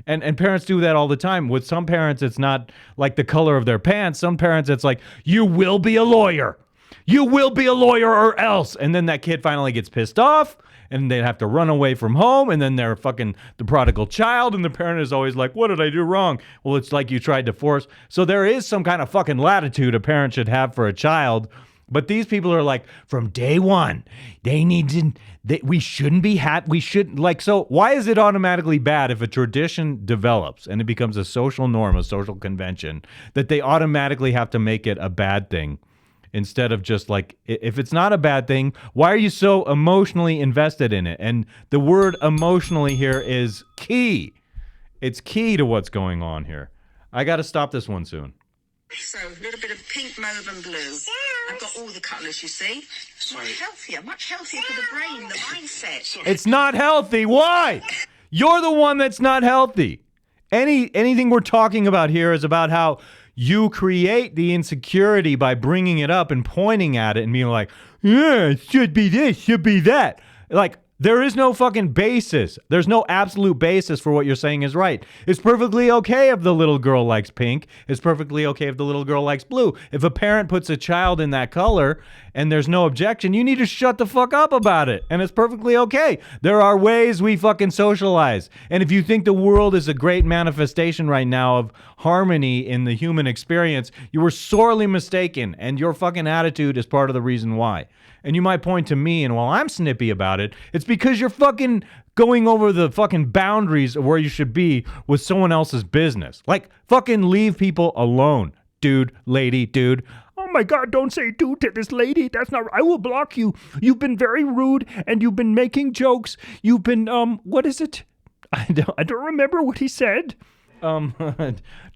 And parents do that all the time. With some parents, it's not like the color of their pants. Some parents, it's like, you will be a lawyer. You will be a lawyer or else. And then that kid finally gets pissed off and they have to run away from home. And then they're fucking the prodigal child. And the parent is always like, what did I do wrong? Well, it's like you tried to force. So there is some kind of fucking latitude a parent should have for a child. But these people are like, from day one, we shouldn't be so why is it automatically bad if a tradition develops and it becomes a social norm, a social convention, that they automatically have to make it a bad thing? Instead of just like, if it's not a bad thing, why are you so emotionally invested in it? And the word emotionally here is key. It's key to what's going on here. I got to stop this one soon. So, a little bit of pink, mauve and blue. I've got all the colours, you see. Much healthier for the brain, the mindset. It's not healthy. Why? You're the one that's not healthy. Anything we're talking about here is about how you create the insecurity by bringing it up and pointing at it and being like, yeah, it should be this, should be that. Like, there is no fucking basis. There's no absolute basis for what you're saying is right. It's perfectly okay if the little girl likes pink. It's perfectly okay if the little girl likes blue. If a parent puts a child in that color and there's no objection, you need to shut the fuck up about it. And it's perfectly okay. There are ways we fucking socialize. And if you think the world is a great manifestation right now of harmony in the human experience, you were sorely mistaken. And your fucking attitude is part of the reason why. And you might point to me, and while I'm snippy about it, it's because you're fucking going over the fucking boundaries of where you should be with someone else's business. Like, fucking leave people alone. Dude, lady, dude. Oh my God, don't say dude to this lady. That's not, I will block you. You've been very rude, and you've been making jokes. You've been, what is it? I don't remember what he said.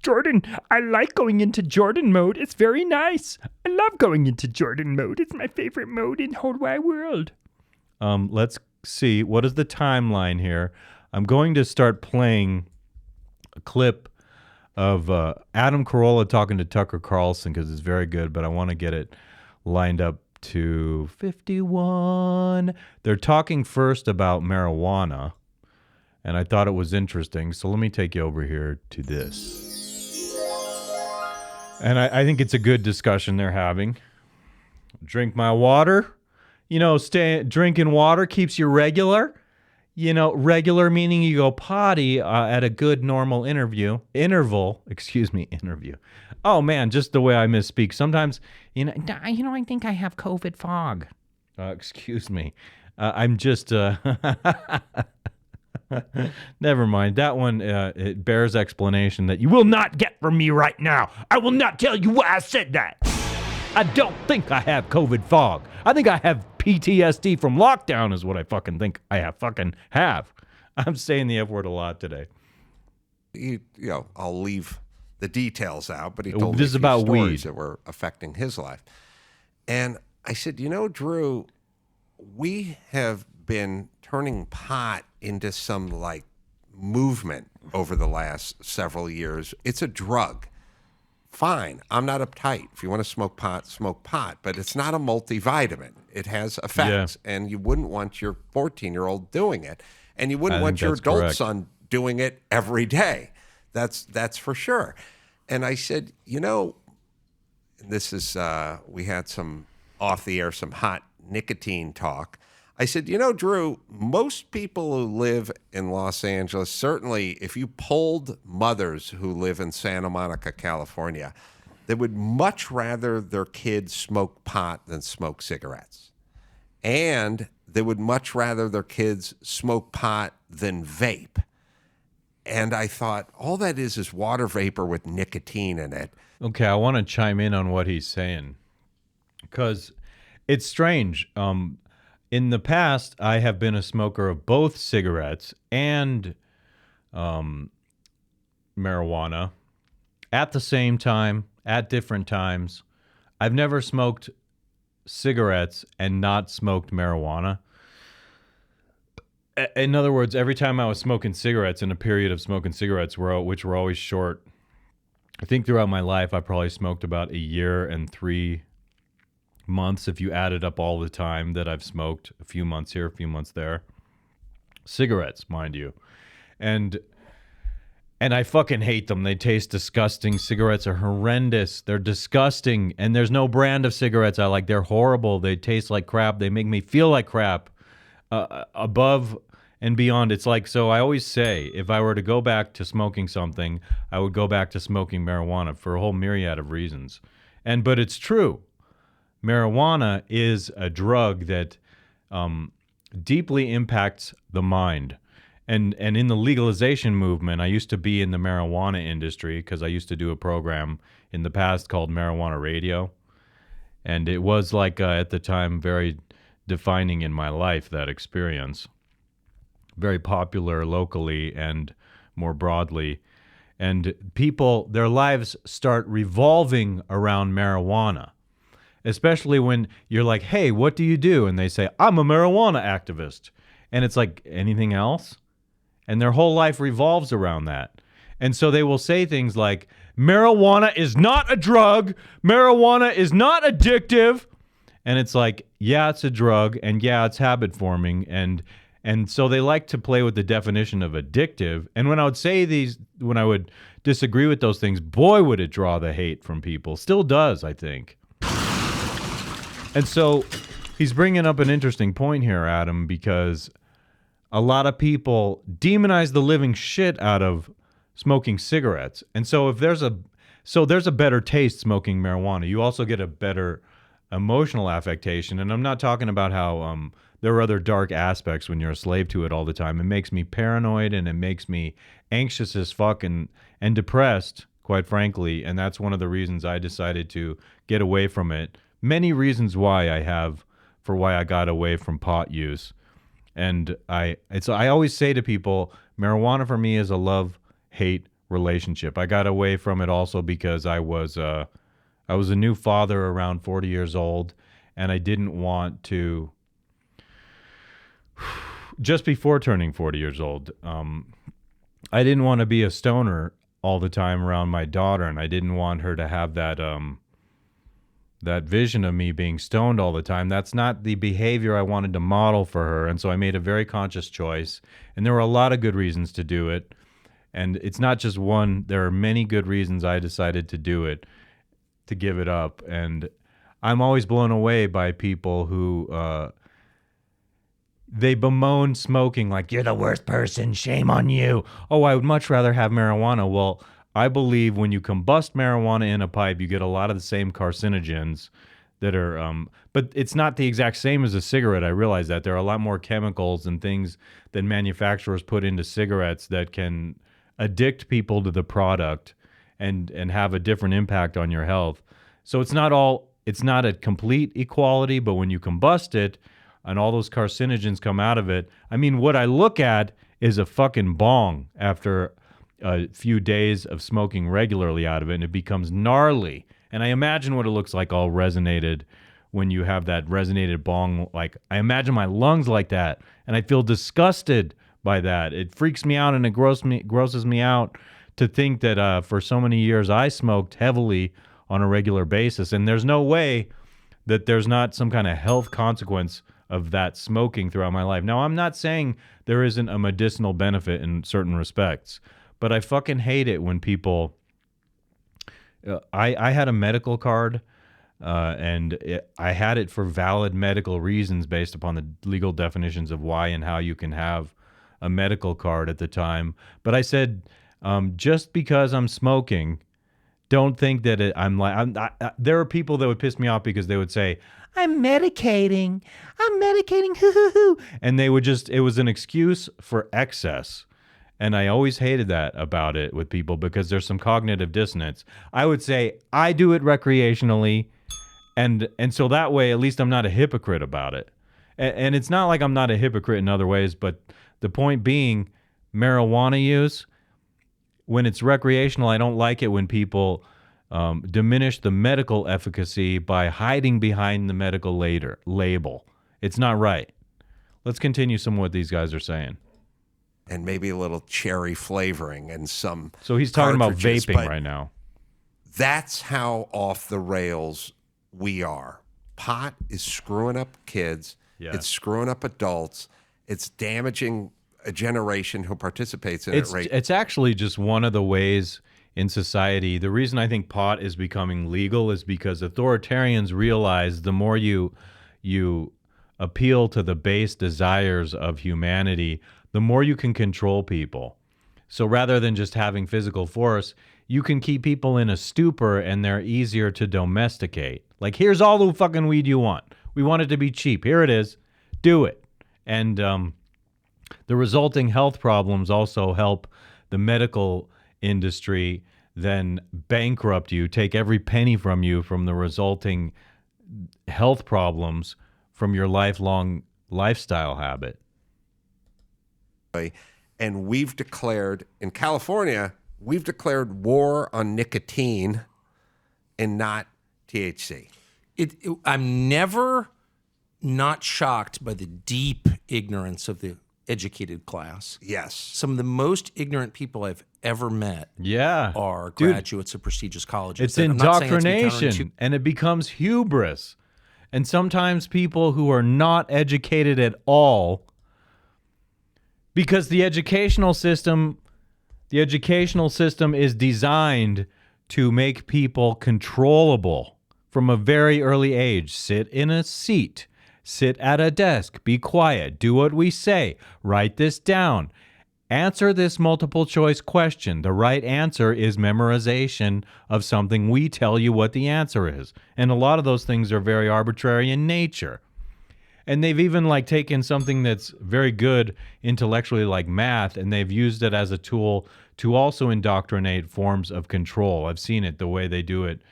Jordan, I like going into Jordan mode. It's very nice. I love going into Jordan mode. It's my favorite mode in the whole wide world. Let's see. What is the timeline here? I'm going to start playing a clip of Adam Carolla talking to Tucker Carlson because it's very good, but I want to get it lined up to 51. They're talking first about marijuana, and I thought it was interesting. So let me take you over here to this. And I think it's a good discussion they're having. Drink my water. You know, drinking water keeps you regular. You know, regular meaning you go potty at a good normal interview. Interval. Oh, man, just the way I misspeak. Sometimes, I think I have COVID fog. Excuse me. I'm just... Never mind. That one, it bears explanation that you will not get from me right now. I will not tell you why I said that. I don't think I have COVID fog. I think I have PTSD from lockdown is what I fucking think I have. I'm saying the F word a lot today. I'll leave the details out, but he told this me is about stories weed that were affecting his life. And I said, Drew, we have been turning pot into some like movement over the last several years. It's a drug. Fine, I'm not uptight. If you want to smoke pot, but it's not a multivitamin. It has effects, and you wouldn't want your 14-year-old doing it, and you wouldn't want your adult son doing it every day. That's for sure. And I said, this is we had some off the air, some hot nicotine talk. I said, Drew, most people who live in Los Angeles, certainly if you polled mothers who live in Santa Monica, California, they would much rather their kids smoke pot than smoke cigarettes. And they would much rather their kids smoke pot than vape. And I thought, all that is water vapor with nicotine in it. Okay, I want to chime in on what he's saying because it's strange. In the past, I have been a smoker of both cigarettes and marijuana at the same time, at different times. I've never smoked cigarettes and not smoked marijuana. In other words, every time I was smoking cigarettes in a period of smoking cigarettes, which were always short, I think throughout my life, I probably smoked about a year and 3 months if you added up all the time that I've smoked, a few months here, a few months there. Cigarettes, mind you. And I fucking hate them. They taste disgusting. Cigarettes are horrendous. They're disgusting. And there's no brand of cigarettes I like. They're horrible. They taste like crap. They make me feel like crap. Above and beyond. It's like, so I always say, if I were to go back to smoking something, I would go back to smoking marijuana for a whole myriad of reasons. But it's true. Marijuana is a drug that deeply impacts the mind. And in the legalization movement, I used to be in the marijuana industry because I used to do a program in the past called Marijuana Radio. And it was like, at the time, very defining in my life, that experience. Very popular locally and more broadly. And people, their lives start revolving around marijuana. Especially when you're like, hey, what do you do? And they say, I'm a marijuana activist. And it's like, anything else? And their whole life revolves around that. And so they will say things like, marijuana is not a drug. Marijuana is not addictive. And it's like, yeah, it's a drug. And yeah, it's habit forming. And so they like to play with the definition of addictive. And when I would say these, when I would disagree with those things, boy, would it draw the hate from people. Still does, I think. And so he's bringing up an interesting point here, Adam, because a lot of people demonize the living shit out of smoking cigarettes. And so if there's a better taste smoking marijuana, you also get a better emotional affectation. And I'm not talking about how there are other dark aspects when you're a slave to it all the time. It makes me paranoid and it makes me anxious as fuck and depressed, quite frankly. And that's one of the reasons I decided to get away from it. Many reasons why I got away from pot use. And I always say to people, marijuana for me is a love-hate relationship. I got away from it also because I was a new father around 40 years old, and I didn't want to, just before turning 40 years old, I didn't want to be a stoner all the time around my daughter, and I didn't want her to have that that vision of me being stoned all the time. That's not the behavior I wanted to model for her, and so I made a very conscious choice, and there were a lot of good reasons to do it, and it's not just one. There are many good reasons I decided to do it, to give it up, and I'm always blown away by people who they bemoan smoking like, you're the worst person, shame on you. Oh, I would much rather have marijuana. Well, I believe when you combust marijuana in a pipe, you get a lot of the same carcinogens that are, but it's not the exact same as a cigarette. I realize that there are a lot more chemicals and things that manufacturers put into cigarettes that can addict people to the product and have a different impact on your health. So it's not a complete equality, but when you combust it and all those carcinogens come out of it, I mean, what I look at is a fucking bong after a few days of smoking regularly out of it, and it becomes gnarly. And I imagine what it looks like all resonated when you have that resonated bong. Like, I imagine my lungs like that, and I feel disgusted by that. It freaks me out, and it grosses me out to think that for so many years I smoked heavily on a regular basis, and there's no way that there's not some kind of health consequence of that smoking throughout my life. Now, I'm not saying there isn't a medicinal benefit in certain respects, but I fucking hate it when people... I had a medical card, and I had it for valid medical reasons based upon the legal definitions of why and how you can have a medical card at the time. But I said, just because I'm smoking, don't think that there are people that would piss me off because they would say, I'm medicating, hoo hoo hoo. And they would it was an excuse for excess. And I always hated that about it with people because there's some cognitive dissonance. I would say, I do it recreationally, and so that way, at least I'm not a hypocrite about it. And it's not like I'm not a hypocrite in other ways, but the point being, marijuana use, when it's recreational, I don't like it when people diminish the medical efficacy by hiding behind the medical label. It's not right. Let's continue some of what these guys are saying. And maybe a little cherry flavoring and some. So he's talking about cartridges, vaping right now. That's how off the rails we are. Pot is screwing up kids. Yeah. It's screwing up adults. It's damaging a generation who participates in it. It's actually just one of the ways in society. The reason I think pot is becoming legal is because authoritarians realize the more you appeal to the base desires of humanity, the more you can control people. So rather than just having physical force, you can keep people in a stupor and they're easier to domesticate. Like, here's all the fucking weed you want. We want it to be cheap. Here it is. Do it. And the resulting health problems also help the medical industry then bankrupt you, take every penny from you from the resulting health problems from your lifelong lifestyle habit. And we've declared, in California, we've declared war on nicotine and not THC. I'm never not shocked by the deep ignorance of the educated class. Yes. Some of the most ignorant people I've ever met are graduates of prestigious colleges. It's indoctrination, and it becomes hubris. And sometimes people who are not educated at all, because the educational system is designed to make people controllable from a very early age. Sit in a seat, sit at a desk, be quiet, do what we say, write this down, answer this multiple choice question. The right answer is memorization of something we tell you what the answer is. And a lot of those things are very arbitrary in nature. And they've even taken something that's very good intellectually like math, and they've used it as a tool to also indoctrinate forms of control. I've seen it the way they do it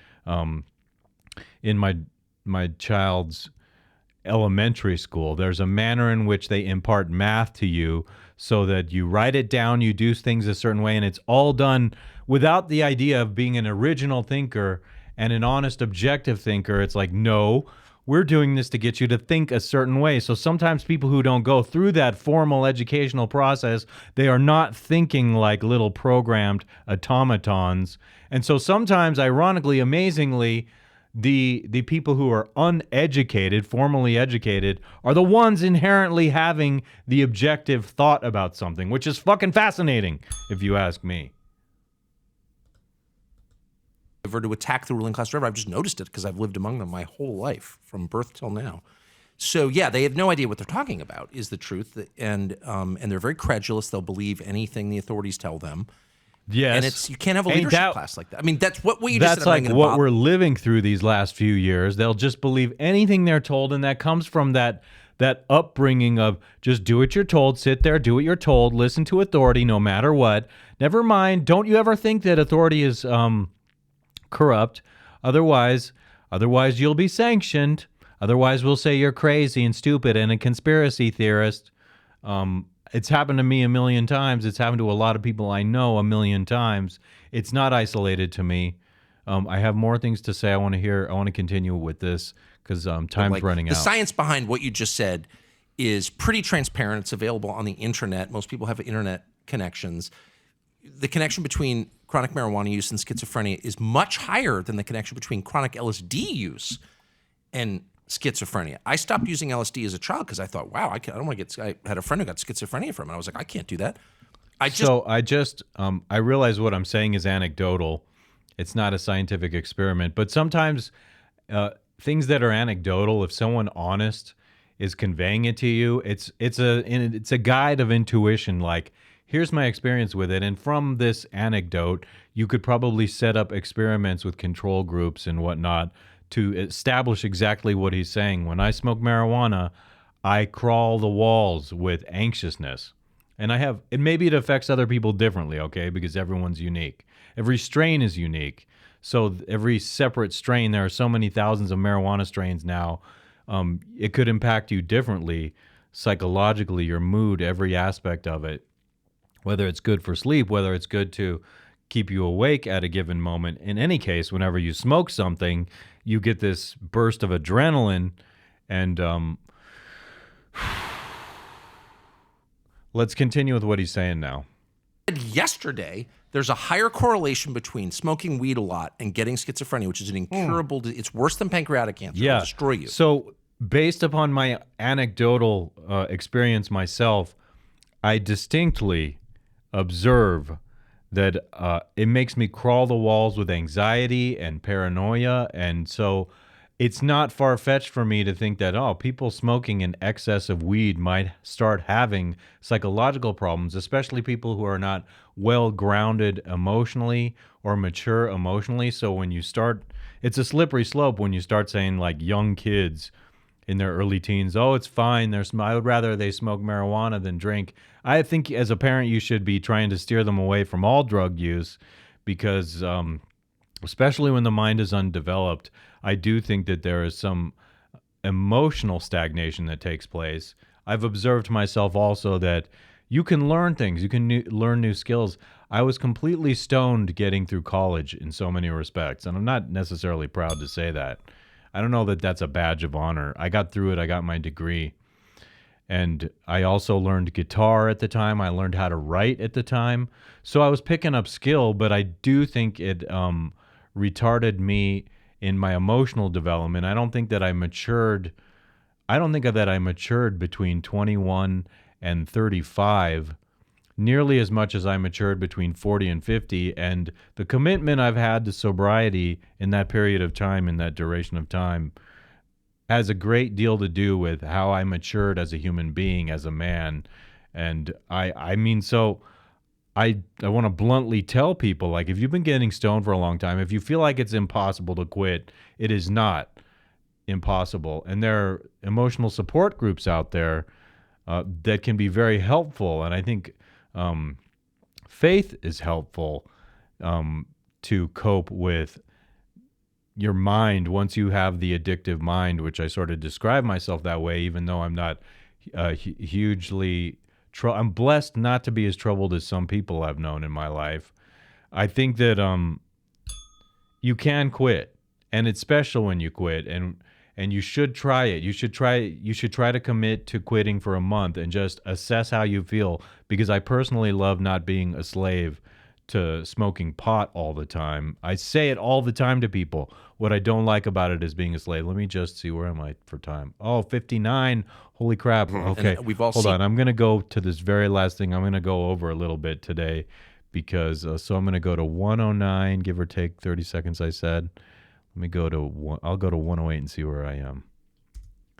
in my child's elementary school. There's a manner in which they impart math to you so that you write it down, you do things a certain way, and it's all done without the idea of being an original thinker and an honest, objective thinker. It's like, no, we're doing this to get you to think a certain way. So sometimes people who don't go through that formal educational process, they are not thinking like little programmed automatons. And so sometimes, ironically, amazingly, the people who are uneducated, formally educated, are the ones inherently having the objective thought about something, which is fucking fascinating, if you ask me. To attack the ruling class forever. I've just noticed it because I've lived among them my whole life, from birth till now. So yeah, they have no idea what they're talking about, is the truth, and they're very credulous. They'll believe anything the authorities tell them. Yes, and you can't have a leadership class like that. I mean, that's what you just said. That's like what we're living through these last few years. They'll just believe anything they're told, and that comes from that upbringing of just do what you're told, sit there, do what you're told, listen to authority no matter what. Never mind, don't you ever think that authority is corrupt. Otherwise you'll be sanctioned. Otherwise we'll say you're crazy and stupid and a conspiracy theorist. It's happened to me a million times. It's happened to a lot of people I know a million times. It's not isolated to me. I have more things to say. I want to continue with this because time's running out. The science behind what you just said is pretty transparent. It's available on the internet. Most people have internet connections. The connection between chronic marijuana use and schizophrenia is much higher than the connection between chronic LSD use and schizophrenia. I stopped using LSD as a child because I thought, wow, I don't want to get. I had a friend who got schizophrenia from it. I was like, I can't do that. I realize what I'm saying is anecdotal. It's not a scientific experiment, but sometimes things that are anecdotal, if someone honest is conveying it to you, it's a guide of intuition. Like, here's my experience with it. And from this anecdote, you could probably set up experiments with control groups and whatnot to establish exactly what he's saying. When I smoke marijuana, I crawl the walls with anxiousness. And maybe it affects other people differently, okay? Because everyone's unique. Every strain is unique. So every separate strain, there are so many thousands of marijuana strains now, it could impact you differently, psychologically, your mood, every aspect of it. Whether it's good for sleep, whether it's good to keep you awake at a given moment. In any case, whenever you smoke something, you get this burst of adrenaline. And let's continue with what he's saying now. Yesterday, there's a higher correlation between smoking weed a lot and getting schizophrenia, which is an incurable it's worse than pancreatic cancer. It'll destroy you. So based upon my anecdotal experience myself, I distinctly observe that it makes me crawl the walls with anxiety and paranoia. And so it's not far-fetched for me to think that, people smoking in excess of weed might start having psychological problems, especially people who are not well-grounded emotionally or mature emotionally. So when you start, it's a slippery slope when you start saying, like, young kids in their early teens, it's fine, I would rather they smoke marijuana than drink. I think as a parent, you should be trying to steer them away from all drug use because especially when the mind is undeveloped, I do think that there is some emotional stagnation that takes place. I've observed myself also that you can learn things. You can learn new skills. I was completely stoned getting through college in so many respects, and I'm not necessarily proud to say that. I don't know that that's a badge of honor. I got through it. I got my degree. And I also learned guitar at the time. I learned how to write at the time. So I was picking up skill, but I do think it retarded me in my emotional development. I don't think that I matured. I don't think that I matured between 21 and 35 nearly as much as I matured between 40 and 50. And the commitment I've had to sobriety in that period of time, in that duration of time, has a great deal to do with how I matured as a human being, as a man. And I mean, so I want to bluntly tell people, like, if you've been getting stoned for a long time, if you feel like it's impossible to quit, it is not impossible. And there are emotional support groups out there that can be very helpful. And I think faith is helpful to cope with your mind once you have the addictive mind, which I sort of describe myself that way, even though I'm not hugely... I'm blessed not to be as troubled as some people I've known in my life. I think that you can quit, and it's special when you quit. and you should try it. You should try to commit to quitting for a month and just assess how you feel, because I personally love not being a slave to smoking pot all the time. I say it all the time to people. What I don't like about it is being a slave. Let me just see, where am I for time? Oh, 59. Holy crap. Okay. And we've all Hold seen- on. I'm going to go to this very last thing. I'm going to go over a little bit today because so I'm going to go to 109, give or take 30 seconds I said. Let me go to I'll go to 108 and see where I am.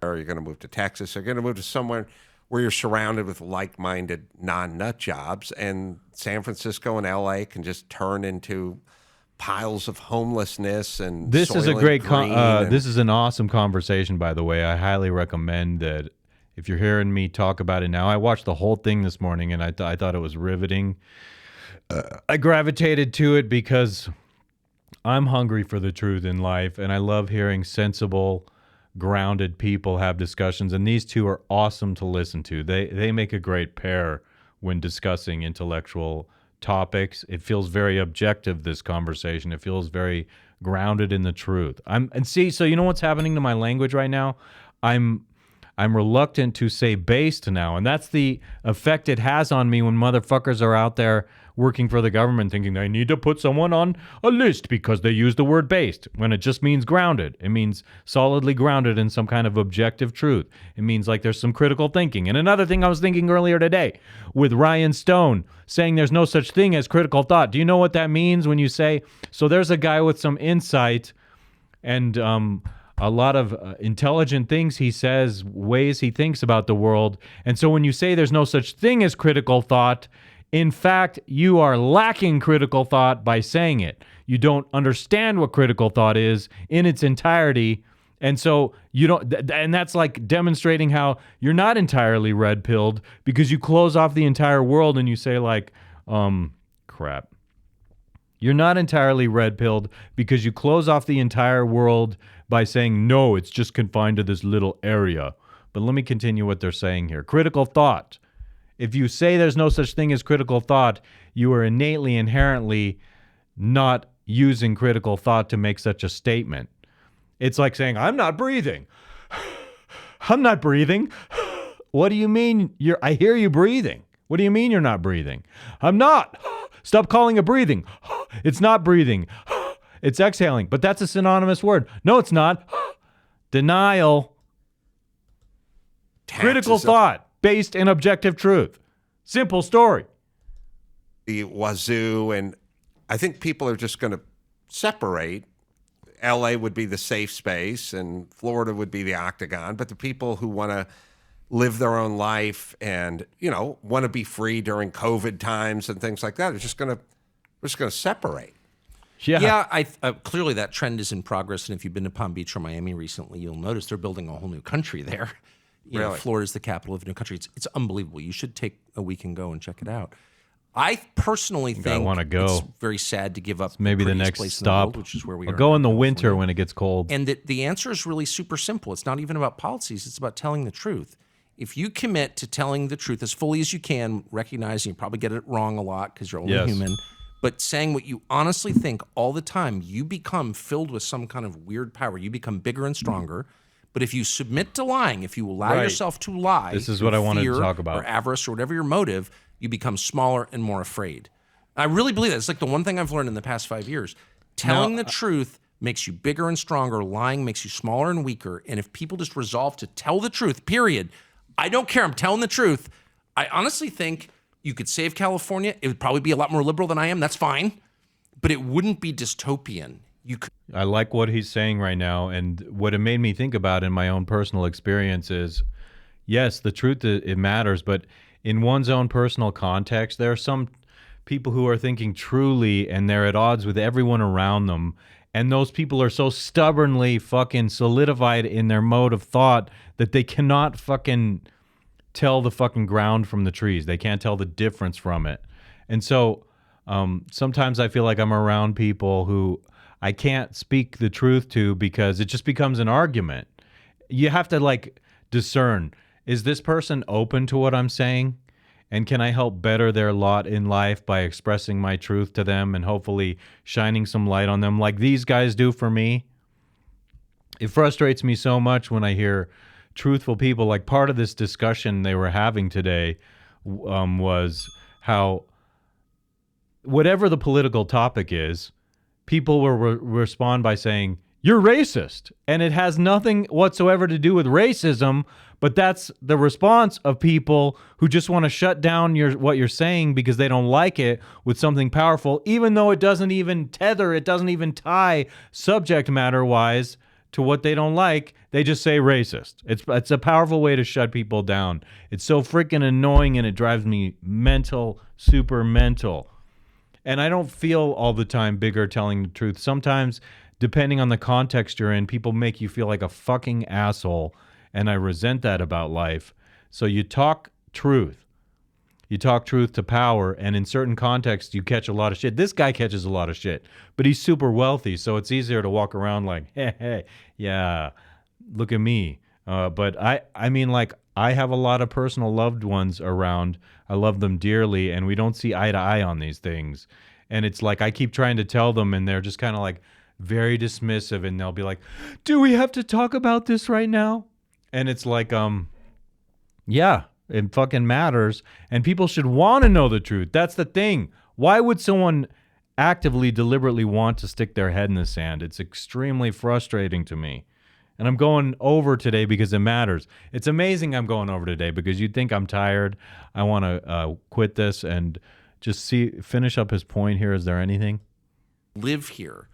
Or you're going to move to Texas. You're going to move to somewhere where you're surrounded with like-minded non-nut jobs, and San Francisco and LA can just turn into piles of homelessness. And This is a great and this is an awesome conversation, by the way. I highly recommend that if you're hearing me talk about it now. I watched the whole thing this morning, and I thought it was riveting. I gravitated to it because I'm hungry for the truth in life, and I love hearing sensible, grounded people have discussions, and these two are awesome to listen to. They make a great pair when discussing intellectual topics. It feels very objective, this conversation. It feels very grounded in the truth. So you know what's happening to my language right now? I'm reluctant to say based now, and that's the effect it has on me when motherfuckers are out there working for the government thinking they need to put someone on a list because they use the word based, when it just means grounded. It means solidly grounded in some kind of objective truth. It means like there's some critical thinking. And another thing I was thinking earlier today with Ryan Stone saying there's no such thing as critical thought. Do you know what that means when you say, so there's a guy with some insight and a lot of intelligent things he says, ways he thinks about the world. And so when you say there's no such thing as critical thought, in fact, you are lacking critical thought by saying it. You don't understand what critical thought is in its entirety. And so you don't, and that's like demonstrating how you're not entirely red-pilled, because you close off the entire world and you say like, crap. You're not entirely red-pilled because you close off the entire world by saying, no, it's just confined to this little area. But let me continue what they're saying here. Critical thought. If you say there's no such thing as critical thought, you are innately, inherently not using critical thought to make such a statement. It's like saying, I'm not breathing. I'm not breathing. What do you mean? I hear you breathing. What do you mean you're not breathing? I'm not. Stop calling it breathing. It's not breathing. It's exhaling. But that's a synonymous word. No, it's not. Denial. Critical thought based in objective truth. Simple story. The wazoo, and I think people are just going to separate. LA would be the safe space and Florida would be the octagon, but the people who want to live their own life and, want to be free during COVID times and things like that are just going to separate. Yeah, clearly that trend is in progress, and if you've been to Palm Beach or Miami recently, you'll notice they're building a whole new country there. Florida's the capital of a new country. It's unbelievable. You should take a week and go and check it out. I personally think it's very sad to give up maybe the next place stop, in the world, which is where we are. Go in the winter when it gets cold. And the answer is really super simple. It's not even about policies. It's about telling the truth. If you commit to telling the truth as fully as you can, recognizing you probably get it wrong a lot because you're only human, but saying what you honestly think all the time, you become filled with some kind of weird power. You become bigger and stronger. But if you submit to lying, if you allow yourself to lie, this is what I wanted to talk about, or avarice or whatever your motive, you become smaller and more afraid. I really believe that. It's like the one thing I've learned in the past 5 years. Telling the truth makes you bigger and stronger. Lying makes you smaller and weaker. And if people just resolve to tell the truth, period, I don't care. I'm telling the truth. I honestly think you could save California. It would probably be a lot more liberal than I am. That's fine. But it wouldn't be dystopian. I like what he's saying right now, and what it made me think about in my own personal experience is, yes, the truth, it matters, but in one's own personal context, there are some people who are thinking truly, and they're at odds with everyone around them, and those people are so stubbornly fucking solidified in their mode of thought that they cannot fucking tell the fucking ground from the trees. They can't tell the difference from it. And so sometimes I feel like I'm around people who I can't speak the truth to because it just becomes an argument. You have to like discern, is this person open to what I'm saying? And can I help better their lot in life by expressing my truth to them and hopefully shining some light on them like these guys do for me? It frustrates me so much when I hear truthful people. Like, part of this discussion they were having today was how whatever the political topic is, people will respond by saying, you're racist. And it has nothing whatsoever to do with racism, but that's the response of people who just want to shut down what you're saying because they don't like it with something powerful, even though it doesn't even tie subject matter-wise to what they don't like. They just say racist. It's a powerful way to shut people down. It's so freaking annoying, and it drives me mental, super mental. And I don't feel all the time bigger telling the truth. Sometimes, depending on the context you're in, people make you feel like a fucking asshole, and I resent that about life. So you talk truth. You talk truth to power, and in certain contexts, you catch a lot of shit. This guy catches a lot of shit, but he's super wealthy, so it's easier to walk around like, hey, yeah, look at me. But I mean, like, I have a lot of personal loved ones around. I love them dearly, and we don't see eye to eye on these things. And it's like I keep trying to tell them, and they're just kind of like very dismissive, and they'll be like, do we have to talk about this right now? And it's like, yeah, it fucking matters, and people should want to know the truth. That's the thing. Why would someone actively, deliberately want to stick their head in the sand? It's extremely frustrating to me. And I'm going over today because it matters. It's amazing I'm going over today because you'd think I'm tired. I want to quit this and just finish up his point here. Is there anything? Live here.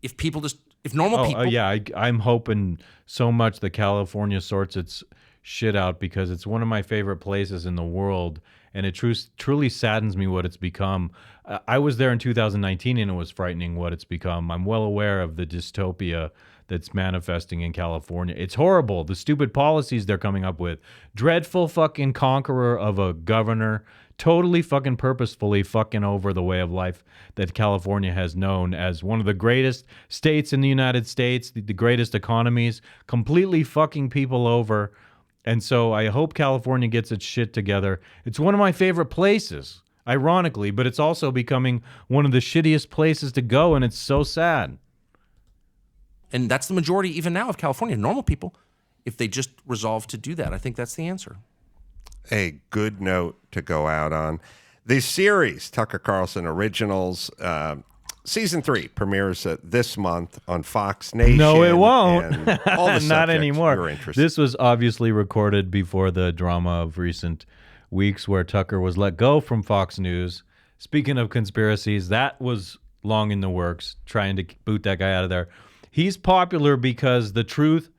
If normal people... yeah, I'm hoping so much that California sorts its shit out because it's one of my favorite places in the world, and it truly saddens me what it's become. I was there in 2019, and it was frightening what it's become. I'm well aware of the dystopia that's manifesting in California. It's horrible, the stupid policies they're coming up with. Dreadful fucking conqueror of a governor, totally fucking purposefully fucking over the way of life that California has known as one of the greatest states in the United States, the greatest economies, completely fucking people over. And so I hope California gets its shit together. It's one of my favorite places, ironically, but it's also becoming one of the shittiest places to go, and it's so sad. And that's the majority even now of California, normal people, if they just resolve to do that. I think that's the answer. A good note to go out on. The series, Tucker Carlson Originals, Season 3 premieres this month on Fox Nation. No, it won't. And all the Not anymore. You're interested. This was obviously recorded before the drama of recent weeks where Tucker was let go from Fox News. Speaking of conspiracies, that was long in the works, trying to boot that guy out of there. He's popular because the truth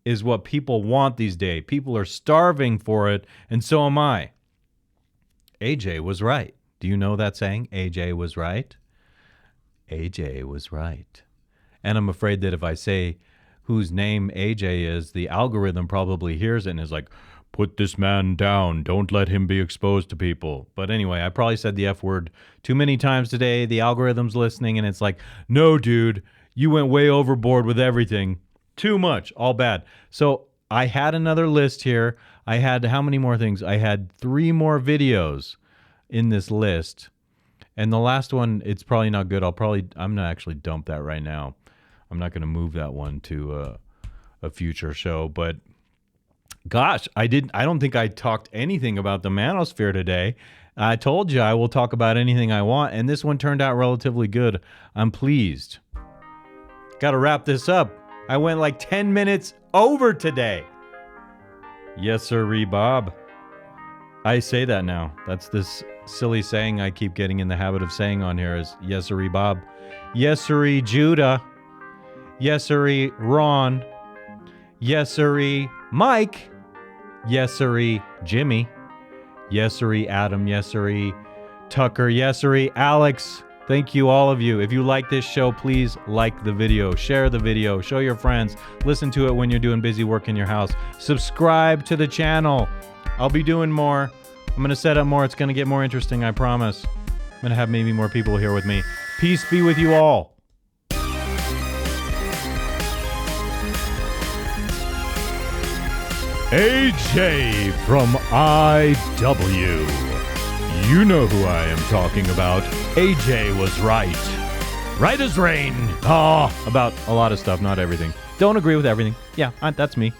is what people want these days. People are starving for it, and so am I. AJ was right. Do you know that saying? AJ was right. AJ was right. And I'm afraid that if I say whose name AJ is, the algorithm probably hears it and is like, put this man down. Don't let him be exposed to people. But anyway, I probably said the F word too many times today. The algorithm's listening, and it's like, no, dude, you went way overboard with everything. Too much. All bad. So I had another list here. I had how many more things? I had 3 more videos in this list. And the last one, it's probably not good. I'm going to actually dump that right now. I'm not going to move that one to a future show. But gosh, I don't think I talked anything about the manosphere today. I told you I will talk about anything I want. And this one turned out relatively good. I'm pleased. Got to wrap this up. I went like 10 minutes over today. Yes, sir, Bob. I say that now. That's this silly saying I keep getting in the habit of saying on here is yes, sir, Bob. Yes, sir, Judah. Yes, sir, Ron. Yes, sir, Mike. Yes, sir, Jimmy. Yes, sir, Adam. Yes, sir, Tucker. Yes, sir, Alex. Thank you, all of you. If you like this show, please like the video, share the video, show your friends, listen to it when you're doing busy work in your house. Subscribe to the channel. I'll be doing more. I'm going to set up more. It's going to get more interesting, I promise. I'm going to have maybe more people here with me. Peace be with you all. AJ from IW. You know who I am talking about. AJ was right. Right as rain. About a lot of stuff, not everything. Don't agree with everything. Yeah, that's me.